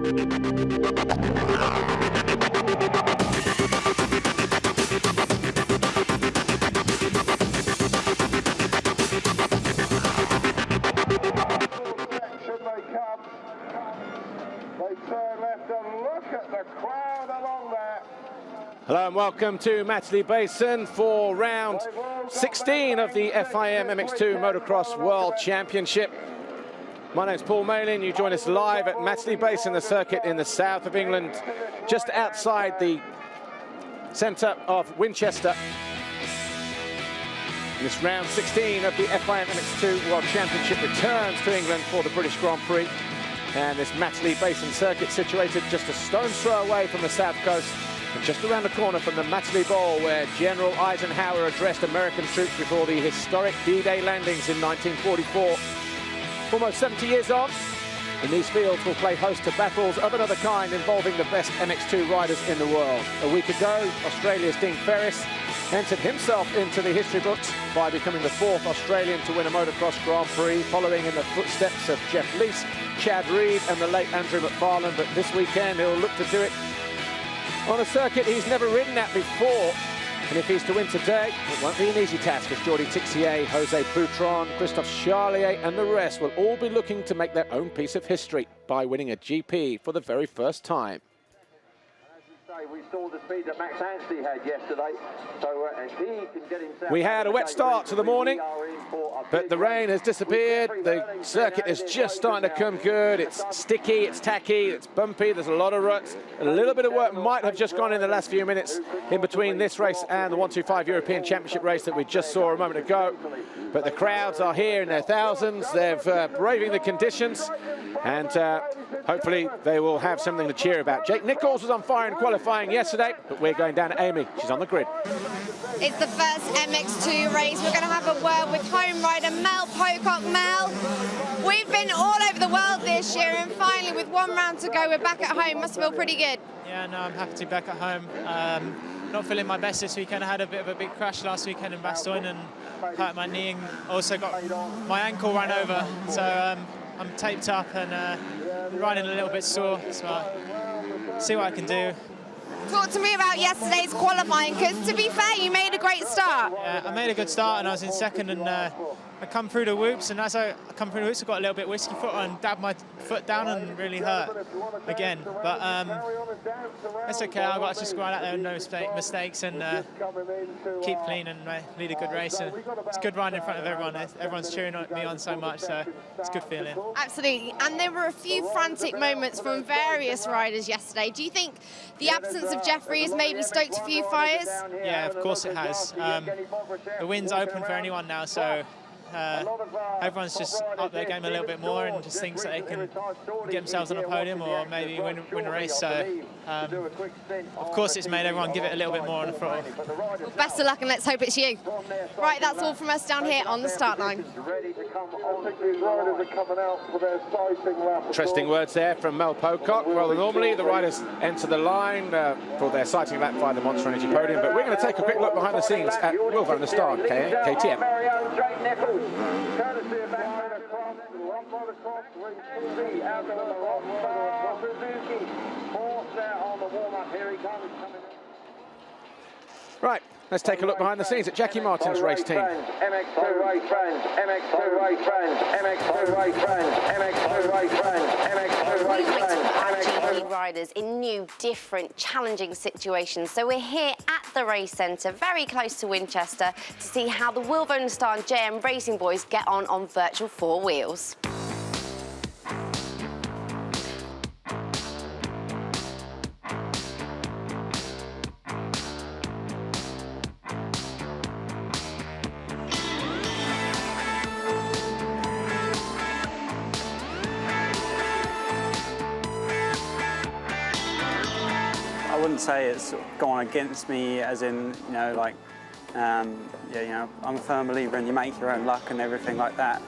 They turn left and look at the crowd along there. Hello and welcome to Matterley Basin for round 16 of the FIM MX2 Motocross World Championship. My name's Paul Malin. You join us live at Matterley Basin, the circuit in the south of England, just outside the centre of Winchester. This round 16 of the FIM MX2 World Championship returns to England for the British Grand Prix. And this Matterley Basin circuit situated just a stone's throw away from the south coast and just around the corner from the Matterley Bowl, where General Eisenhower addressed American troops before the historic D-Day landings in 1944. Almost 70 years on, and these fields will play host to battles of another kind involving the best MX2 riders in the world. A week ago, Australia's Dean Ferris entered himself into the history books by becoming the 4th Australian to win a motocross Grand Prix, following in the footsteps of Jeff Lees, Chad Reed and the late Andrew McFarlane. But this weekend he'll look to do it on a circuit he's never ridden at before. And if he's to win today, it won't be an easy task, as Jordi Tixier, Jose Boutron, Christophe Charlier and the rest will all be looking to make their own piece of history by winning a GP for the very first time. We saw the speed that Max Anstey had yesterday, so and he can get himself. We had a wet start to the morning, but the rain has disappeared. The circuit is just starting to come good. It's sticky, it's tacky, it's bumpy, there's a lot of ruts. A little bit of work might have just gone in the last few minutes in between this race and the 125 European Championship race that we just saw a moment ago. But the crowds are here in their thousands. They're braving the conditions, and hopefully they will have something to cheer about. Jake Nichols was on fire in qualifying yesterday, but we're going down to Amy. She's on the grid. It's the first MX2 race. We're going to have a word with home rider Mel Pocock. Mel, we've been all over the world this year, and finally with one round to go, we're back at home. Must feel pretty good. Yeah, no, I'm happy to be back at home. Not feeling my best this weekend. I had a bit of a big crash last weekend in Bastogne and hurt my knee, and also got my ankle run over. So I'm taped up and running a little bit sore. So see what I can do. Talk to me about yesterday's qualifying, because to be fair, you made a great start. Yeah, I made a good start and I was in second, and I come through the whoops, and as I come through the whoops, I got a little bit whiskey foot and dabbed my foot down and really hurt again. But it's okay, I've got to just go out there with no mistakes and keep clean and lead a good race. And it's good riding in front of everyone. Everyone's cheering me on so much, so it's a good feeling. Absolutely, and there were a few frantic moments from various riders yesterday. Do you think the absence of Jeffrey has maybe stoked a few fires? Yeah, of course it has. The wind's open for anyone now, so everyone's just up their game a little bit more and just thinks that they can get themselves on a podium or maybe win a race. So, of course, it's made everyone give it a little bit more on the throttle. Well, best of luck, and let's hope it's you. Right, that's all from us down here on the start line. Interesting words there from Mel Pocock. Well, normally the riders enter the line for their sighting lap via the Monster Energy podium, but we're going to take a quick look behind the scenes at Wilver and the Star, KTM. Courtesy of that Motocross, Motocross, we see out of the rock, Suzuki, fourth there on the warm-up. Here he comes, coming in. Right, let's take a look behind the scenes at Jackie Martin's race team. MX2 race friends, MX2 race friends, MX2 race friends, MX2 race friends, MX2 race friends. GP riders in new, different, challenging situations. So we're here at the race centre, very close to Winchester, to see how the Wilver and Star and JM Racing boys get on virtual four wheels. I wouldn't say it's gone against me, as in, you know, like, yeah, you know, I'm a firm believer in you make your own luck and everything like that.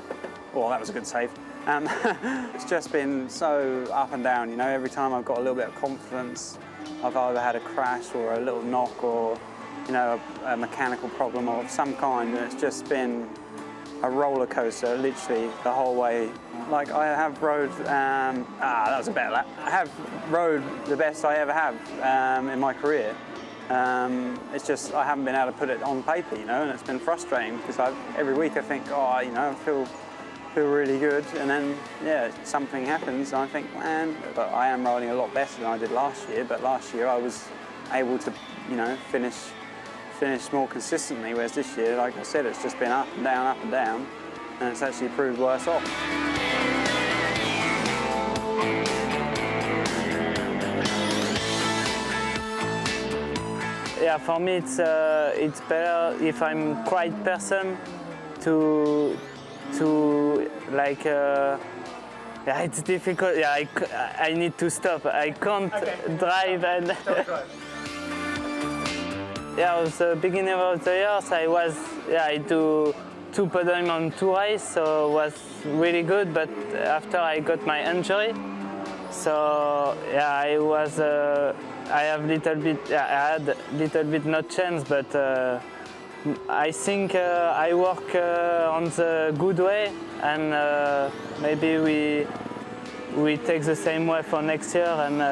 Well, that was a good save. It's just been so up and down, you know. Every time I've got a little bit of confidence, I've either had a crash or a little knock or, you know, a mechanical problem of some kind, and it's just been a roller coaster, literally the whole way. Like I have rode, that was a better lap. I have rode the best I ever have in my career. It's just I haven't been able to put it on paper, you know, and it's been frustrating because every week I think, oh, you know, I feel really good, and then yeah, something happens, and I think, man, but I am riding a lot better than I did last year. But last year I was able to, you know, finish more consistently, whereas this year, like I said, it's just been up and down, and it's actually proved worse off. Yeah, for me it's better if I'm quiet person to like yeah, it's difficult. Yeah, I need to stop. I can't drive and yeah, at the beginning of the year, so I do 2 podium on 2 races, so it was really good. But after I got my injury, so yeah, I have I had little bit not chance, but I think I work on the good way, and maybe we take the same way for next year, and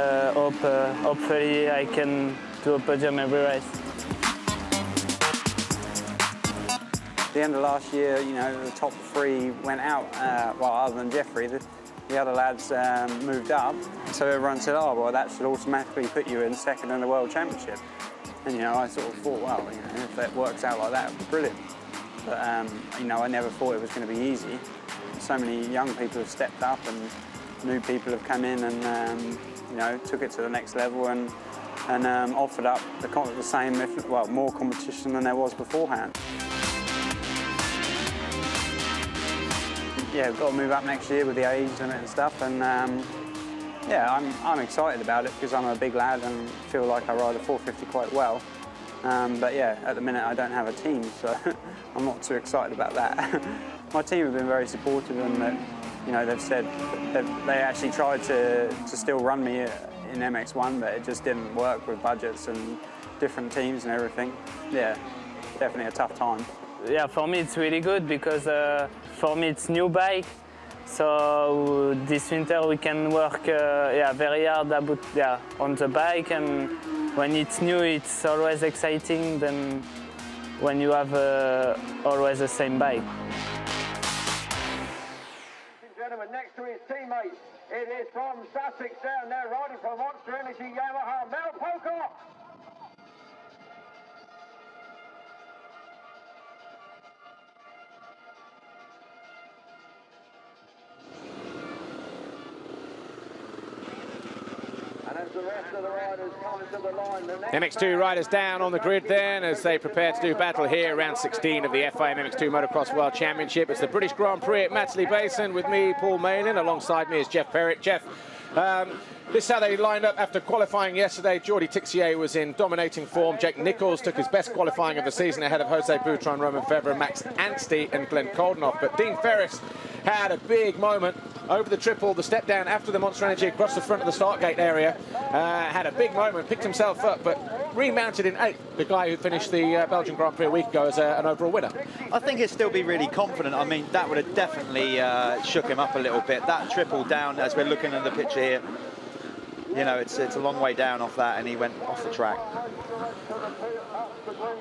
hopefully I can do a podium every race. At the end of last year, you know, the top 3 went out. Well, other than Jeffrey, the other lads moved up. So everyone said, oh, well, that should automatically put you in second in the World Championship. And, you know, I sort of thought, well, you know, if that works out like that, it would be brilliant. But, you know, I never thought it was going to be easy. So many young people have stepped up, and new people have come in and, you know, took it to the next level and offered up the same, if, well, more competition than there was beforehand. Yeah, we've got to move up next year with the age limit and stuff, and yeah, I'm excited about it because I'm a big lad and feel like I ride a 450 quite well. But yeah, at the minute I don't have a team, so I'm not too excited about that. My team have been very supportive, and you know, they've said that they actually tried to still run me in MX1, but it just didn't work with budgets and different teams and everything. Yeah, definitely a tough time. Yeah, for me it's really good because for me it's new bike, so this winter we can work yeah, very hard about, yeah, on the bike, and when it's new it's always exciting than when you have always the same bike. Ladies and gentlemen, next to his teammate, it is from Sussex down there, riding for Monster Energy Yamaha, Mel Pocock. MX2 riders down on the grid then as they prepare to do battle here, round 16 of the FIM MX2 Motocross World Championship. It's the British Grand Prix at Matterley Basin with me, Paul Malin. Alongside me is Jeff Perritt. Jeff, this is how they lined up after qualifying yesterday. Jordi Tixier was in dominating form. Jake Nichols took his best qualifying of the season ahead of Jose Boutron, Roman Febvre, Max Anstey and Glenn Koldenoff. But Dean Ferris had a big moment over the triple, the step down after the Monster Energy across the front of the start gate area. Had a big moment, picked himself up, but remounted in 8th, the guy who finished the Belgian Grand Prix a week ago as an overall winner. I think he'd still be really confident. I mean, that would have definitely shook him up a little bit. That triple down, as we're looking at the picture here, you know, it's a long way down off that, and he went off the track.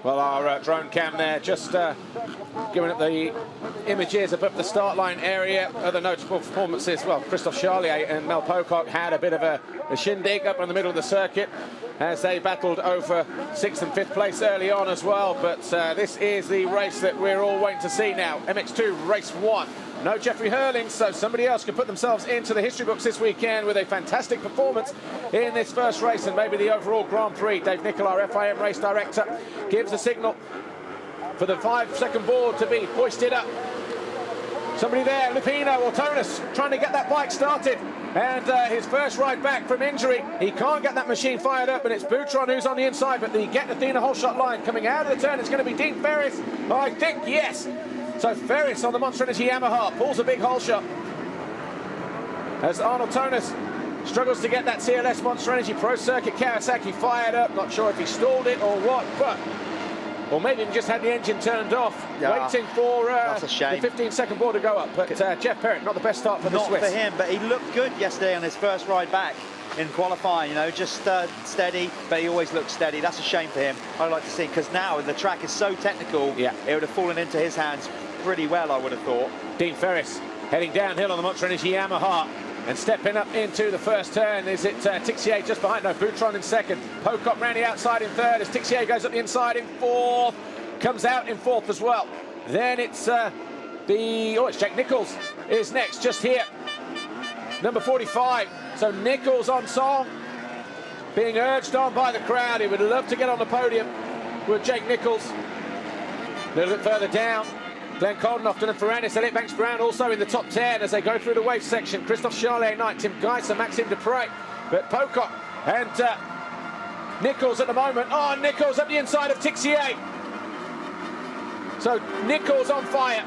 Well, our drone cam there just giving it the images above the start line area. Other notable performances, well, Christophe Charlier and Mel Pocock had a bit of a shindig up in the middle of the circuit as they battled over 6th and 5th place early on as well. But this is the race that we're all waiting to see now. MX2 race 1. No Jeffrey Hurling, so somebody else could put themselves into the history books this weekend with a fantastic performance in this first race and maybe the overall Grand Prix. Dave Nichol, our FIM race director, gives a signal for the 5-second board to be hoisted up. Somebody there, Lupino or Tonus, trying to get that bike started. And his first ride back from injury, he can't get that machine fired up, and it's Boutron who's on the inside, but the get Athena whole shot line coming out of the turn. It's going to be Dean Ferris, I think, yes. So Ferris on the Monster Energy Yamaha pulls a big hole shot as Arnold Tonus struggles to get that CLS Monster Energy Pro Circuit Kawasaki fired up. Not sure if he stalled it or what, but or maybe even just had the engine turned off, waiting for that's a shame. the 15-second ball to go up. But Jeff Perrett, not the best start for the Swiss. Not for him, but he looked good yesterday on his first ride back in qualifying, you know, just steady, but he always looks steady. That's a shame for him. I'd like to see, because now the track is so technical, it would have fallen into his hands pretty well, I would have thought. Dean Ferris heading downhill on the Montreal Yamaha. And stepping up into the first turn, is it Tixier just behind? No, Boutron in second. Pocock round the outside in third as Tixier goes up the inside in fourth. Comes out in fourth as well. Then it's it's Jack Nichols is next, just here. Number 45. So Nichols on song, being urged on by the crowd. He would love to get on the podium with Jake Nichols. A little bit further down, Glenn Coldenofton and Ferrandis, Elliot Banks-Brown also in the top 10 as they go through the wave section. Christophe Charlier, 9, Tim Geiser, Maxime Dupre, but Pocock and Nichols at the moment. Oh, Nichols up the inside of Tixier. So Nichols on fire.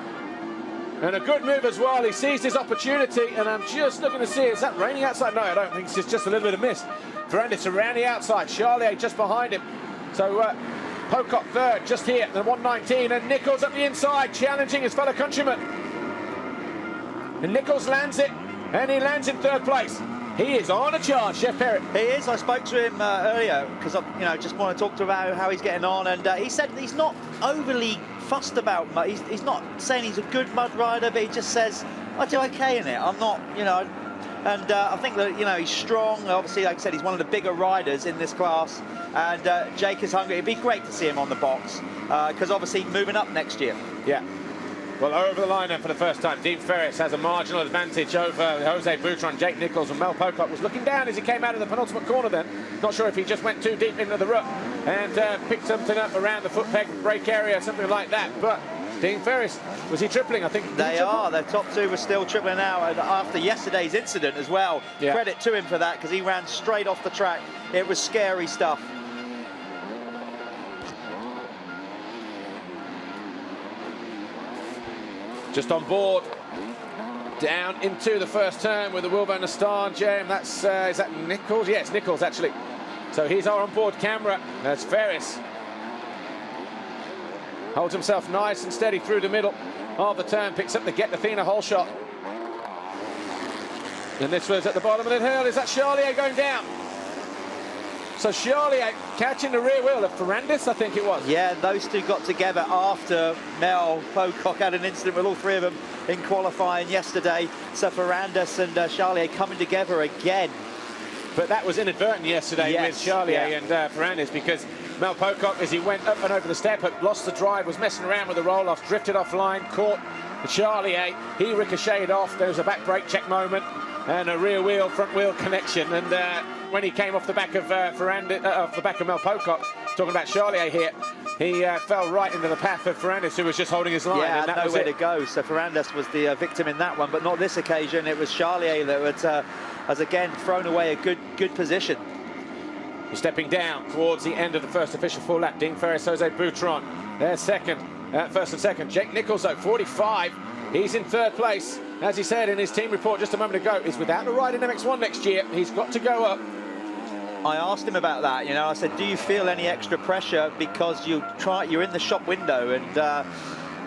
And a good move as well. He seized his opportunity, and I'm just looking to see, is that raining outside? No, I don't think it's just a little bit of mist. Ferrandis around the outside, Charlier just behind him. So Pocock third, just here, the 119, and Nichols up the inside, challenging his fellow countryman. And Nichols lands it, and he lands in third place. He is on a charge, Jeff Perrett. He is. I spoke to him earlier because I just want to talk to him about how he's getting on, and he said he's not overly fussed about mud. He's not saying he's a good mud rider, but he just says, I do okay in it. I'm not, and I think that, he's strong. Obviously, like I said, he's one of the bigger riders in this class, and Jake is hungry. It'd be great to see him on the box because obviously moving up next year. Yeah. Well, over the line then for the first time, Dean Ferris has a marginal advantage over Jose Boutron. Jake Nichols and Mel Pocock was looking down as he came out of the penultimate corner then. Not sure if he just went too deep into the rut and picked something up around the foot peg brake area, something like that. But Dean Ferris, was he tripling? I think they are. Their top two were still tripling out after yesterday's incident as well. Yeah. Credit to him for that because he ran straight off the track. It was scary stuff. Just on board, down into the first turn with the Wilbur Nastan jam. That's is that Nichols? Yeah, it's Nichols actually. So he's our onboard camera. That's Ferris. Holds himself nice and steady through the middle of the turn. Picks up the Get Athena hole shot. And this was at the bottom of the hill. Is that Charlier going down? So Charlier catching the rear wheel of Ferrandis, I think it was. Yeah, those two got together after Mel Pocock had an incident with all three of them in qualifying yesterday. So Ferrandis and Charlier coming together again. But that was inadvertent yesterday with Charlier and Ferrandis because Mel Pocock, as he went up and over the step, lost the drive, was messing around with the roll-off, drifted offline, caught Charlier. He ricocheted off. There was a back brake check moment and a rear wheel, front wheel connection. And when he came off the back of off the back of Mel Pocock, talking about Charlier here, he fell right into the path of Ferrandis, who was just holding his line. Yeah, and that nowhere was to go. So Ferrandis was the victim in that one, but not this occasion. It was Charlier that has again thrown away a good position. He's stepping down towards the end of the first official full lap. Dean Ferris, Jose Boutron, they're second, first and second. Jake Nichols, though, 45. He's in third place. As he said in his team report just a moment ago, he's without a ride in MX1 next year. He's got to go up. I asked him about that, I said, do you feel any extra pressure because you're in the shop window? And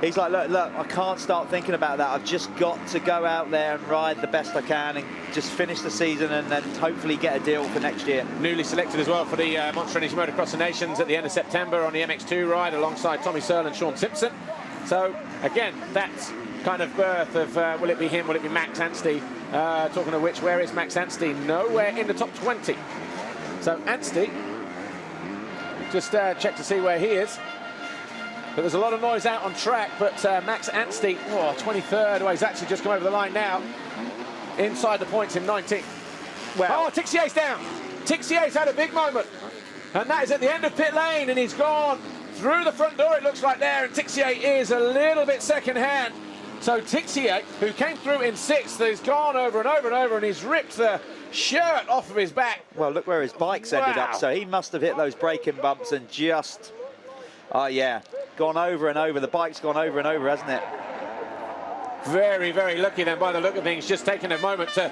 he's like, look, I can't start thinking about that. I've just got to go out there and ride the best I can and just finish the season and then hopefully get a deal for next year. Newly selected as well for the Montreal Motocross of Nations at the end of September on the MX2 ride alongside Tommy Searle and Sean Simpson. So again, that's kind of birth of will it be him, will it be Max Anstey? Talking of which, where is Max Anstey? Nowhere in the top 20. So Anstey, just check to see where he is. But there's a lot of noise out on track, but Max Anstey, 23rd, well, he's actually just come over the line now. Inside the points in 19th. Well, oh, Tixier's down. Tixier's had a big moment. And that is at the end of pit lane, and he's gone through the front door, it looks like there, and Tixier is a little bit second hand. So Tixier, who came through in 6th, has gone over and over and over, and he's ripped the shirt off of his back. Well, look where his bike's ended up. So he must have hit those braking bumps and just, gone over and over. The bike's gone over and over, hasn't it? Very, very lucky then by the look of things. Just taking a moment to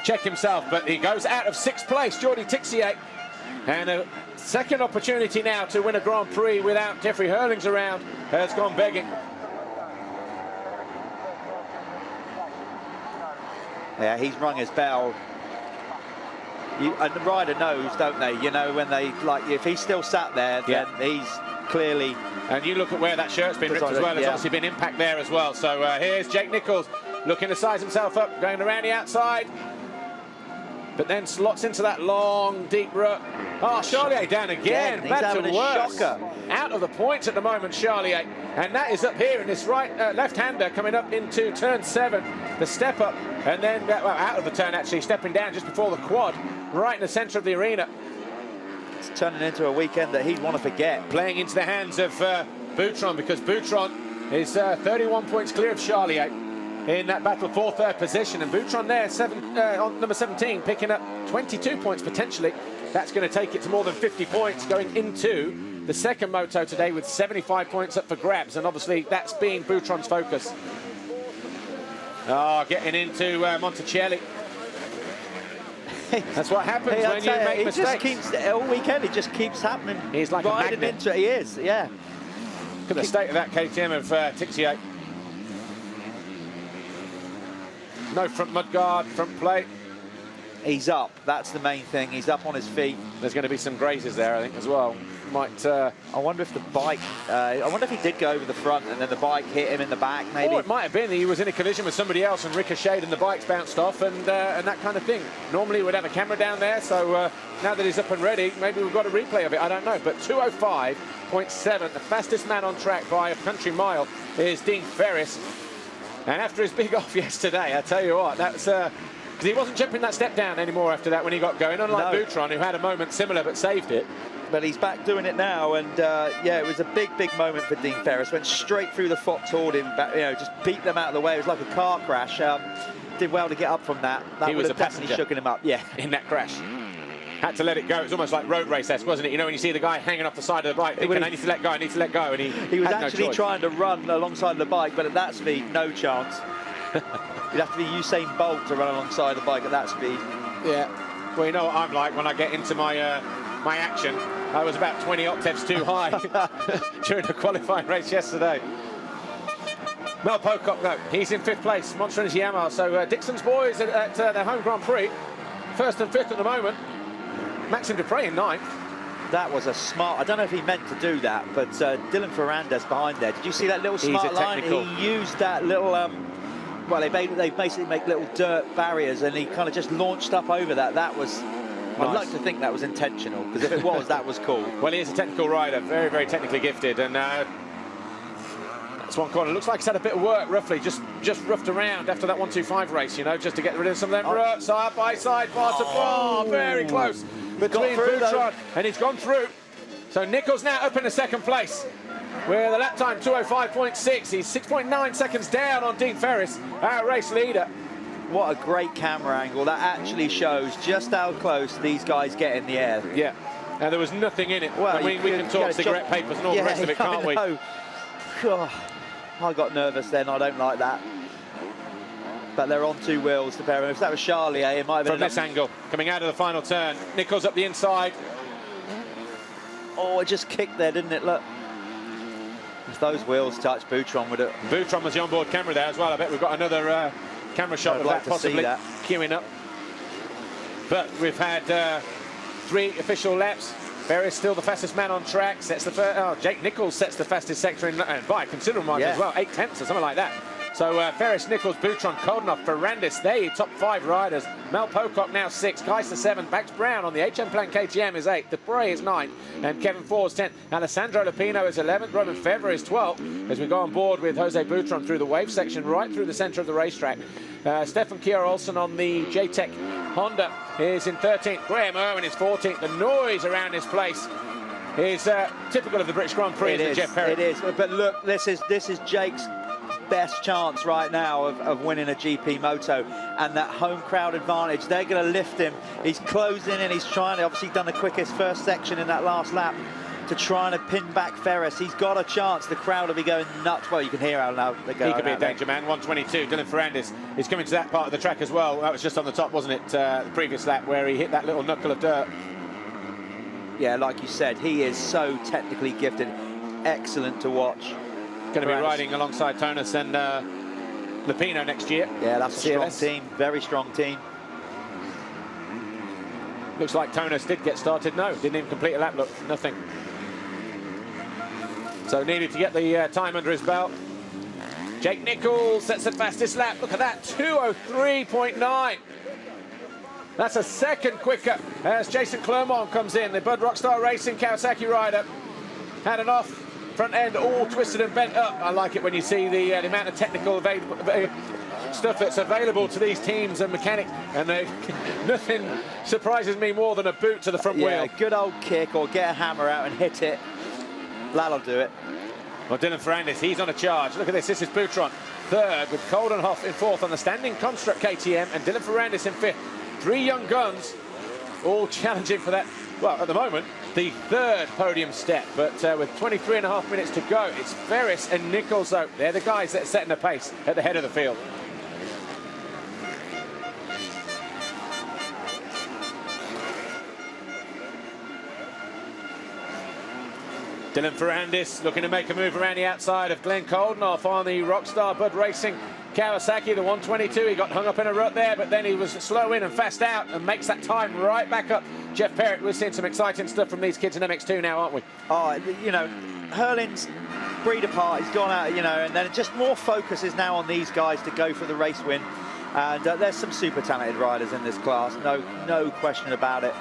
check himself. But he goes out of 6th place, Jordi Tixier. And a second opportunity now to win a Grand Prix without Jeffrey Hurlings around has gone begging. Yeah, he's rung his bell. And the rider knows, don't they? You know, when they, like, if he's still sat there, then he's clearly... And you look at where that shirt's been ripped as well. There's obviously been impact there as well. So here's Jake Nichols looking to size himself up, going around the outside. But then slots into that long, deep rut. Oh, Charlier down again. Bad to worse. Out of the points at the moment, Charlier. And that is up here in this left-hander coming up into turn 7. The step up. And then, well, out of the turn, actually, stepping down just before the quad. Right in the centre of the arena. It's turning into a weekend that he'd want to forget. Playing into the hands of Boutron, because Boutron is 31 points clear of Charlier in that battle for third position. And Boutron there, on number 17, picking up 22 points potentially. That's going to take it to more than 50 points going into the second moto today, with 75 points up for grabs. And obviously that's been Boutron's focus. Oh, getting into Monticelli. That's what happens when you make mistakes. Just keeps, all weekend, it just keeps happening. He's like riding a magnet. into it. He is, yeah. Look at the state of that KTM of Tixier. No front mudguard, front plate. He's up. That's the main thing. He's up on his feet. There's going to be some grazes there, I think, as well. Might. I wonder if the bike. I wonder if he did go over the front and then the bike hit him in the back, maybe. Or it might have been he was in a collision with somebody else and ricocheted and the bike's bounced off and that kind of thing. Normally we'd have a camera down there, so now that he's up and ready, maybe we've got a replay of it. I don't know. But 2:05.7, the fastest man on track by a country mile is Dean Ferris. And after his big off yesterday, I tell you what, that's because he wasn't jumping that step down anymore after that when he got going, unlike Boutron, who had a moment similar but saved it. But he's back doing it now, and yeah, it was a big moment for Dean Ferris. Went straight through the foot toward him, you know, just beat them out of the way. It was like a car crash. Did well to get up from that. That he was would have definitely shooken him up. Yeah, in that crash. Had to let it go. It was almost like road race-esque, wasn't it? You know, when you see the guy hanging off the side of the bike, thinking, I need to let go, I need to let go, and he was actually trying to run alongside the bike, but at that speed, no chance. You'd have to be Usain Bolt to run alongside the bike at that speed. Yeah. Well, you know what I'm like when I get into my my action. I was about 20 octaves too high during the qualifying race yesterday. Mel Pocock, though, he's in 5th place. Monster Energy Yamaha. So Dixon's boys at their home Grand Prix, 1st and 5th at the moment. Maxime Dupre in 9th. That was a smart. I don't know if he meant to do that, but Dylan Ferrandis behind there. Did you see that little smart line? He used that little. Well, they basically make little dirt barriers, and he kind of just launched up over that. That was. Nice. I'd like to think that was intentional, because if it was, that was cool. Well, he is a technical rider, very, very technically gifted, and that's one corner. Looks like he's had a bit of work, roughly, just roughed around after that 125 race, you know, just to get rid of some of them ruts, side by side, bar to bar, very close between Boutron, and he's gone through. So Nichols now up in the 2nd place. With a lap time 2:05.6, he's 6.9 seconds down on Dean Ferris, our race leader. What a great camera angle. That actually shows just how close these guys get in the air. Yeah, and there was nothing in it. Well, we can talk cigarette papers and all the rest of it, can't we? Oh, I got nervous then. I don't like that. But they're on 2 wheels, the pair of them. If that was Charlier, it might have been from this angle, coming out of the final turn. Nichols up the inside. Oh, it just kicked there, didn't it? Look. If those wheels touched, Boutron would have... Boutron was the onboard camera there as well. I bet we've got another camera shot of that possibly queuing up. But we've had 3 official laps. Ferris still the fastest man on track. Sets the Jake Nichols sets the fastest sector in, by a considerable margin as well, 8/10 or something like that. So Ferris, Nichols, Boutron, Koldenhoff, Ferrandis, they're your top 5 riders. Mel Pocock now 6, Geister 7, Bax Brown on the HM Plan KTM is 8, Dupre is 9, and Kevin Fors 10. Alessandro Lupino is 11th, Roman Fevre is 12th, as we go on board with Jose Boutron through the wave section, right through the centre of the racetrack. Stefan Kier Olsen on the JTEC Honda is in 13th, Graham Irwin is 14th. The noise around this place is typical of the British Grand Prix, isn't it, Jeff Perry? It is, but look, this is Jake's best chance right now of winning a GP moto, and that home crowd advantage, they're going to lift him. He's closing in, he's trying to, obviously done the quickest first section in that last lap to try and pin back Ferris. He's got a chance. The crowd will be going nuts. Well, you can hear how loud they're going. He could be a danger man. 122. Dylan Ferrandis is coming to that part of the track as well. That was just on the top, wasn't it? The previous lap where he hit that little knuckle of dirt. yeah, like you said, he is so technically gifted. Excellent to watch. Going to be riding alongside Tonus and Lupino next year. Yeah, that's a strong team, very strong team. Looks like Tonus did get started. No, didn't even complete a lap. Look, nothing. So needed to get the time under his belt. Jake Nichols sets the fastest lap. Look at that, 2:03.9. That's a second quicker as Jason Clermont comes in. The Bud Rockstar Racing Kawasaki rider had an off front end all twisted and bent up. I like it when you see the amount of technical stuff that's available to these teams and mechanics, and nothing surprises me more than a boot to the front wheel. Yeah, good old kick or get a hammer out and hit it. That'll do it. Well, Dylan Ferrandis, he's on a charge. Look at this. This is Boutron third with Coldenhoff in fourth on the standing construct KTM, and Dylan Ferrandis in fifth. Three young guns all challenging for that, well, at the moment, the third podium step. But with 23.5 minutes to go, it's Ferris and Nichols out. They're the guys that are setting the pace at the head of the field. Dylan Ferrandis looking to make a move around the outside of Glenn Coldenhoff on the Rockstar Bud Racing Kawasaki, the 122. He got hung up in a rut there, but then he was slow in and fast out and makes that time right back up. Jeff Perrett, we're seeing some exciting stuff from these kids in MX2 now, aren't we? Oh, you know, Hurlin's breed apart. He's gone out, you know, and then just more focus is now on these guys to go for the race win. And there's some super talented riders in this class, no question about it.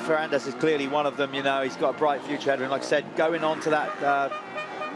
Ferrandis is clearly one of them, you know, he's got a bright future ahead of him. Like I said, going on to that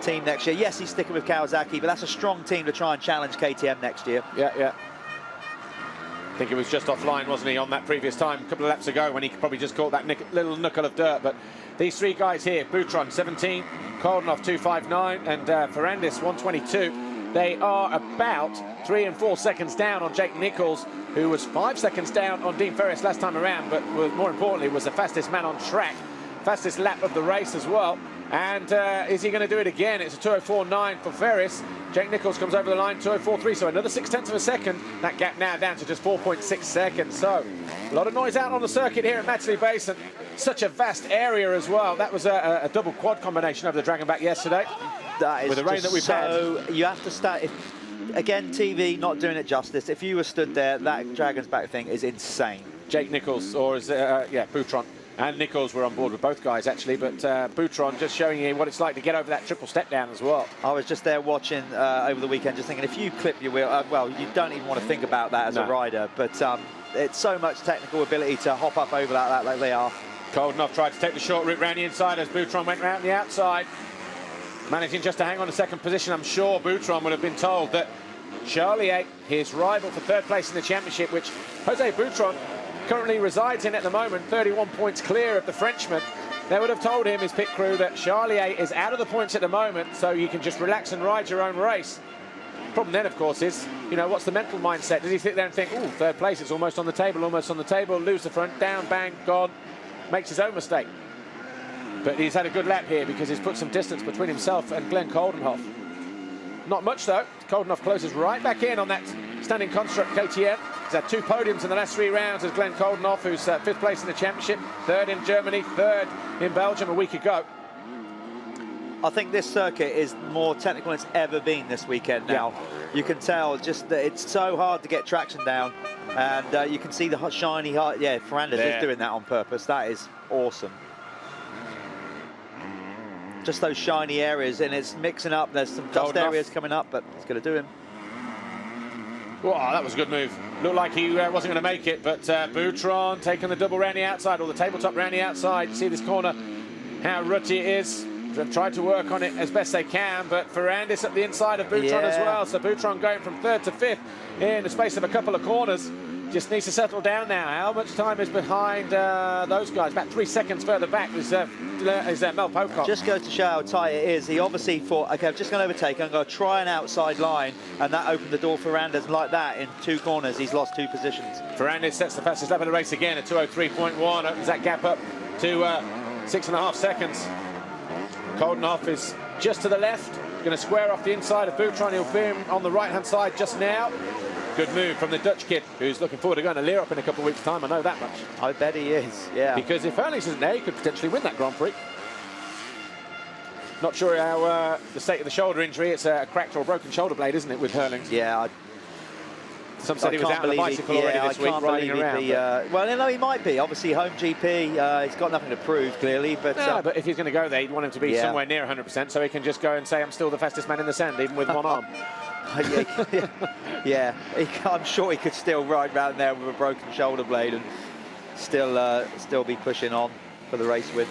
team next year. Yes, he's sticking with Kawasaki, but that's a strong team to try and challenge KTM next year. Yeah. I think it was just offline, wasn't he, on that previous time, a couple of laps ago, when he probably just caught that little knuckle of dirt. But these three guys here, Boutron 17, Coldenhoff 2:59, and Ferrandis 1:22. They are about 3 and 4 seconds down on Jake Nichols, who was 5 seconds down on Dean Ferris last time around, but more importantly was the fastest man on track, fastest lap of the race as well. And is he going to do it again? It's a 2:04.9 for Ferris. Jake Nichols comes over the line, 2:04.3, so another 0.6 of a second. That gap now down to just 4.6 seconds. So a lot of noise out on the circuit here at Matchley Basin. Such a vast area as well. That was a double quad combination over the Dragonback yesterday. That is with the rain that we've had. You have to start, again, TV not doing it justice. If you were stood there, that Dragon's Back thing is insane. Jake Nichols, or is Boutron and Nichols were on board with both guys actually, but Boutron just showing you what it's like to get over that triple step down as well. I was just there watching over the weekend, just thinking, if you clip your wheel, well, you don't even want to think about that as a rider, but it's so much technical ability to hop up over that like they are. Coldenhoff tried to take the short route round the inside as Boutron went round the outside. Managing just to hang on to second position. I'm sure Boutron would have been told that Charlier, his rival for third place in the championship, which Jose Boutron currently resides in at the moment, 31 points clear of the Frenchman. They would have told him, his pit crew, that Charlier is out of the points at the moment, so you can just relax and ride your own race. Problem then, of course, is, you know, what's the mental mindset? Does he sit there and think, oh, third place, it's almost on the table, lose the front, down, bang, gone, makes his own mistake. But he's had a good lap here because he's put some distance between himself and Glenn Coldenhoff. Not much, though. Coldenhoff closes right back in on that standing construct KTM. He's had 2 podiums in the last 3 rounds as Glenn Coldenhoff, who's 5th place in the championship, 3rd in Germany, 3rd in Belgium a week ago. I think this circuit is more technical than it's ever been this weekend now. Yeah. You can tell just that it's so hard to get traction down, and you can see the shiny, Ferrandis is doing that on purpose. That is awesome. Just those shiny areas, and it's mixing up. There's some dust areas coming up, but it's going to do him. Wow, that was a good move. Looked like he wasn't going to make it, but Boutron taking the double round the outside, or the tabletop round the outside. See this corner, how rutty it is. They've tried to work on it as best they can, but Ferrandis at the inside of Boutron as well. So Boutron going from 3rd to 5th in the space of a couple of corners. Just needs to settle down now. How much time is behind those guys? About 3 seconds further back is Mel Pocock. Just goes to show how tight it is. He obviously thought, okay, I'm just going to overtake. I'm going to try an outside line, and that opened the door for Ferrandis. And like that, in 2 corners, he's lost 2 positions. Ferrandis sets the fastest lap of the race again at 2:03.1. Opens that gap up to 6.5 seconds. Coldenhoff is just to the left. Going to square off the inside of Boutron. He'll be on the right-hand side just now. Good move from the Dutch kid, who's looking forward to going to Lierop in a couple of weeks' time. I know that much. I bet he is, yeah. Because if Hurlings isn't there, he could potentially win that Grand Prix. Not sure how the state of the shoulder injury. It's a cracked or a broken shoulder blade, isn't it, with Hurlings? Yeah. Some said he was out on the bicycle already this week, riding around. Well, no, he might be. Obviously, home GP, he's got nothing to prove, clearly. But, but if he's going to go there, you'd want him to be somewhere near 100%, so he can just go and say, I'm still the fastest man in the sand, even with one arm. Yeah, I'm sure he could still ride round there with a broken shoulder blade and still be pushing on for the race win.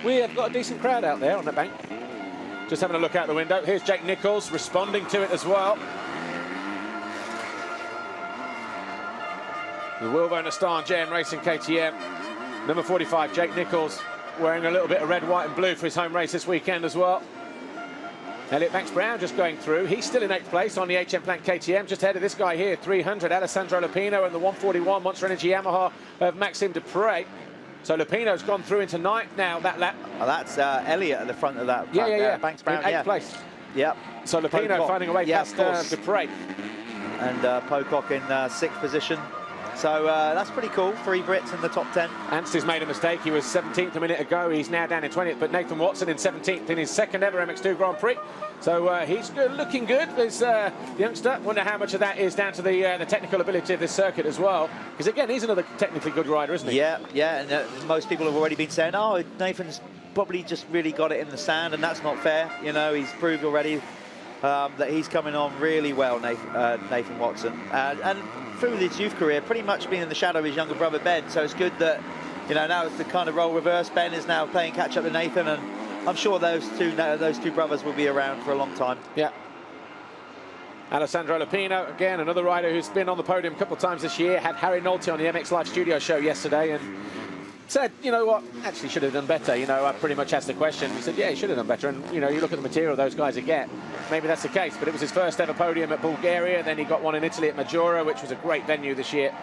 We have got a decent crowd out there on the bank. Just having a look out the window. Here's Jake Nichols responding to it as well. The Wilvo Star JM Racing KTM. Number 45, Jake Nichols, wearing a little bit of red, white and blue for his home race this weekend as well. Elliot Banks-Brown just going through. He's still in 8th place on the HM Plank KTM, just ahead of this guy here, 300, Alessandro Lupino, and the 141 Monster Energy Yamaha of Maxime Dupre. So Lupino's gone through into 9th now, that lap. Oh, that's Elliot at the front of that. Yeah. Banks-Brown, in 8th place. Yep. So Lupino finding a way past Dupre. And Pocock in 6th position. So that's pretty cool. 3 Brits in the top 10. Anstey's made a mistake. He was 17th a minute ago. He's now down in 20th. But Nathan Watson in 17th in his 2nd ever MX2 Grand Prix. So he's looking good. This youngster. Wonder how much of that is down to the technical ability of this circuit as well. Because again, he's another technically good rider, isn't he? Yeah. And most people have already been saying, oh, Nathan's probably just really got it in the sand, and that's not fair. You know, he's proved already that he's coming on really well, Nathan Watson. And through his youth career, pretty much been in the shadow of his younger brother Ben. So it's good that, you know, now it's the kind of role reverse. Ben is now playing catch up to Nathan, and I'm sure those two brothers will be around for a long time. Yeah. Alessandro Lupino, again, another rider who's been on the podium a couple of times this year. Had Harry Nolte on the MX Live studio show yesterday and said, you know what, actually should have done better. You know, I pretty much asked the question. He said, yeah, he should have done better. And, you know, you look at the material those guys get, maybe that's the case. But it was his first ever podium at Bulgaria. Then he got one in Italy at Maggiora, which was a great venue this year.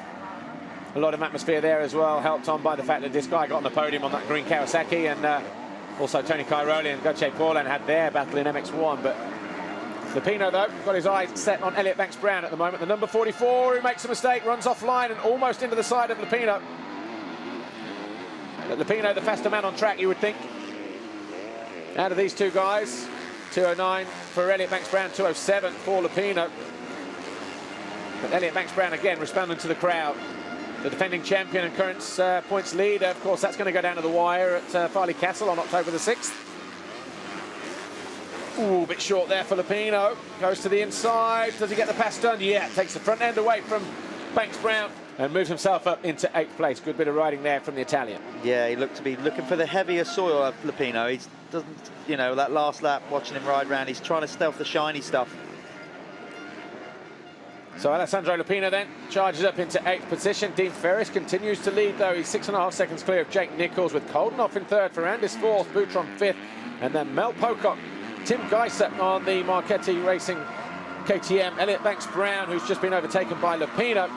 A lot of atmosphere there as well, helped on by the fact that this guy got on the podium on that green Kawasaki. And also Tony Cairoli and Gauthier Paulin had their battle in MX1. But Lupino, though, got his eyes set on Elliot Banks-Brown at the moment. The number 44, who makes a mistake, runs offline and almost into the side of Lupino. But Lupino, the faster man on track, you would think. Out of these two guys, 209 for Elliot Banks-Brown, 207 for Lupino. But Elliot Banks-Brown, again, responding to the crowd. The defending champion and current points leader. Of course, that's going to go down to the wire at Farley Castle on October the 6th. Ooh, a bit short there for Lupino. Goes to the inside. Does he get the pass done? Yeah, takes the front end away from Banks-Brown and moves himself up into 8th place. Good bit of riding there from the Italian. Yeah, he looked to be looking for the heavier soil of Lupino. He doesn't, you know, that last lap, watching him ride around, he's trying to stealth the shiny stuff. So Alessandro Lupino then charges up into 8th position. Dean Ferris continues to lead, though. He's 6.5 seconds clear of Jake Nichols, with Coldenhoff in 3rd, Ferrandis 4th, Boutron 5th, and then Mel Pocock, Tim Geiser on the Marchetti Racing KTM, Elliot Banks-Brown, who's just been overtaken by Lupino,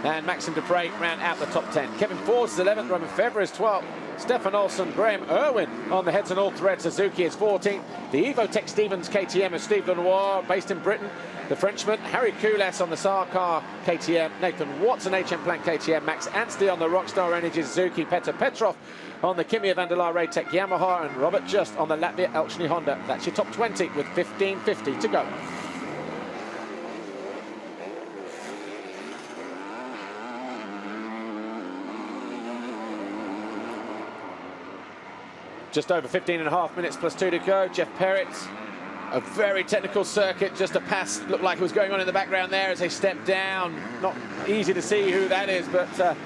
and Maxime Dupre ran out the top 10. Kevin Forbes is 11th, Roman Febvre is 12th, Stefan Olsen, Graham Irwin on the Heads and All Thread Suzuki is 14th. The Evotech Stevens KTM of Steve Lenoir, based in Britain. The Frenchman, Harry Coulas on the Sarkar KTM, Nathan Watson HM Plank KTM, Max Anstey on the Rockstar Energy Suzuki, Petr Petrov on the Kimia Vandelar Raytech Yamaha, and Robert Just on the Latvia Elchny Honda. That's your top 20 with 15.50 to go. Just over 15.5 minutes plus 2 to go. Jeff Perrett, a very technical circuit, just a pass looked like it was going on in the background there as they stepped down. Not easy to see who that is, but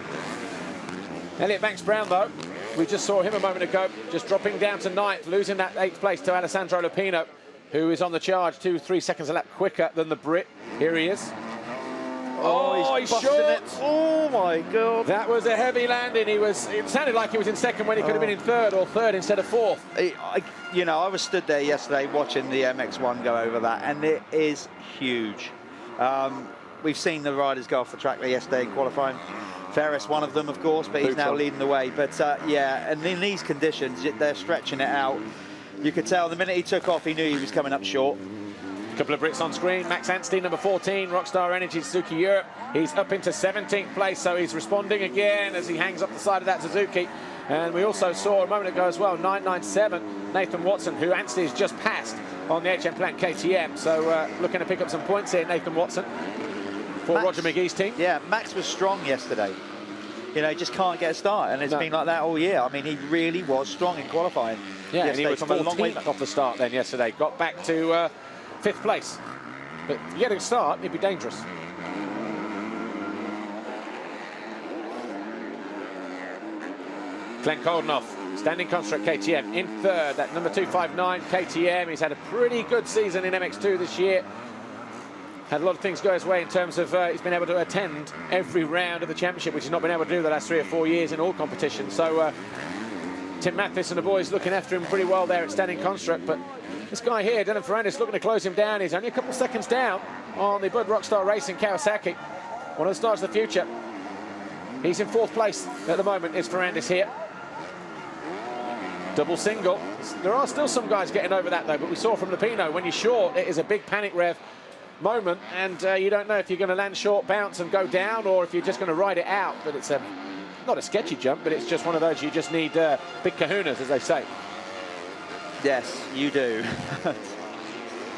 Elliot Banks-Brown, though, we just saw him a moment ago, just dropping down to 9th, losing that 8th place to Alessandro Lupino, who is on the charge 2-3 seconds a lap quicker than the Brit. Here he is. Oh, he's short. It. Oh my God. That was a heavy landing. It sounded like he was in 2nd when he could have been in 3rd, or 3rd instead of 4th. You know, I was stood there yesterday watching the MX1 go over that, and it is huge. We've seen the riders go off the track there yesterday in qualifying. Ferris, one of them, of course, but he's now leading the way. But yeah, and in these conditions, they're stretching it out. You could tell the minute he took off, he knew he was coming up short. Couple of Brits on screen. Max Anstey, number 14, Rockstar Energy Suzuki Europe. He's up into 17th place, so he's responding again as he hangs up the side of that Suzuki. And we also saw a moment ago as well, 997, Nathan Watson, who Anstey has just passed on the HM Plant KTM. So looking to pick up some points here, Nathan Watson, for Max, Roger McGee's team. Yeah, Max was strong yesterday. You know, he just can't get a start, and it's been like that all year. I mean, he really was strong in qualifying. Yeah, yesterday. and he was Come a long way 14th off the start then yesterday. Got back to 5th place. But if you get a start, it'd be dangerous. Glenn Koldenoff, standing construct KTM, in third. That number 259 KTM. He's had a pretty good season in MX2 this year. Had a lot of things go his way in terms of he's been able to attend every round of the championship, which he's not been able to do the last 3 or 4 years in all competitions. So Tim Mathis and the boys looking after him pretty well there at standing construct. But this guy here, Dylan Ferrandis, looking to close him down. He's only a couple seconds down on the Bud Rockstar Racing Kawasaki. One of the stars of the future. He's in 4th place at the moment, is Ferrandis here. Double single. There are still some guys getting over that though, but we saw from Lupino, when you're short, it is a big panic rev moment, and you don't know if you're going to land short, bounce and go down, or if you're just going to ride it out. But it's not a sketchy jump, but it's just one of those you just need big kahunas, as they say. Yes, you do.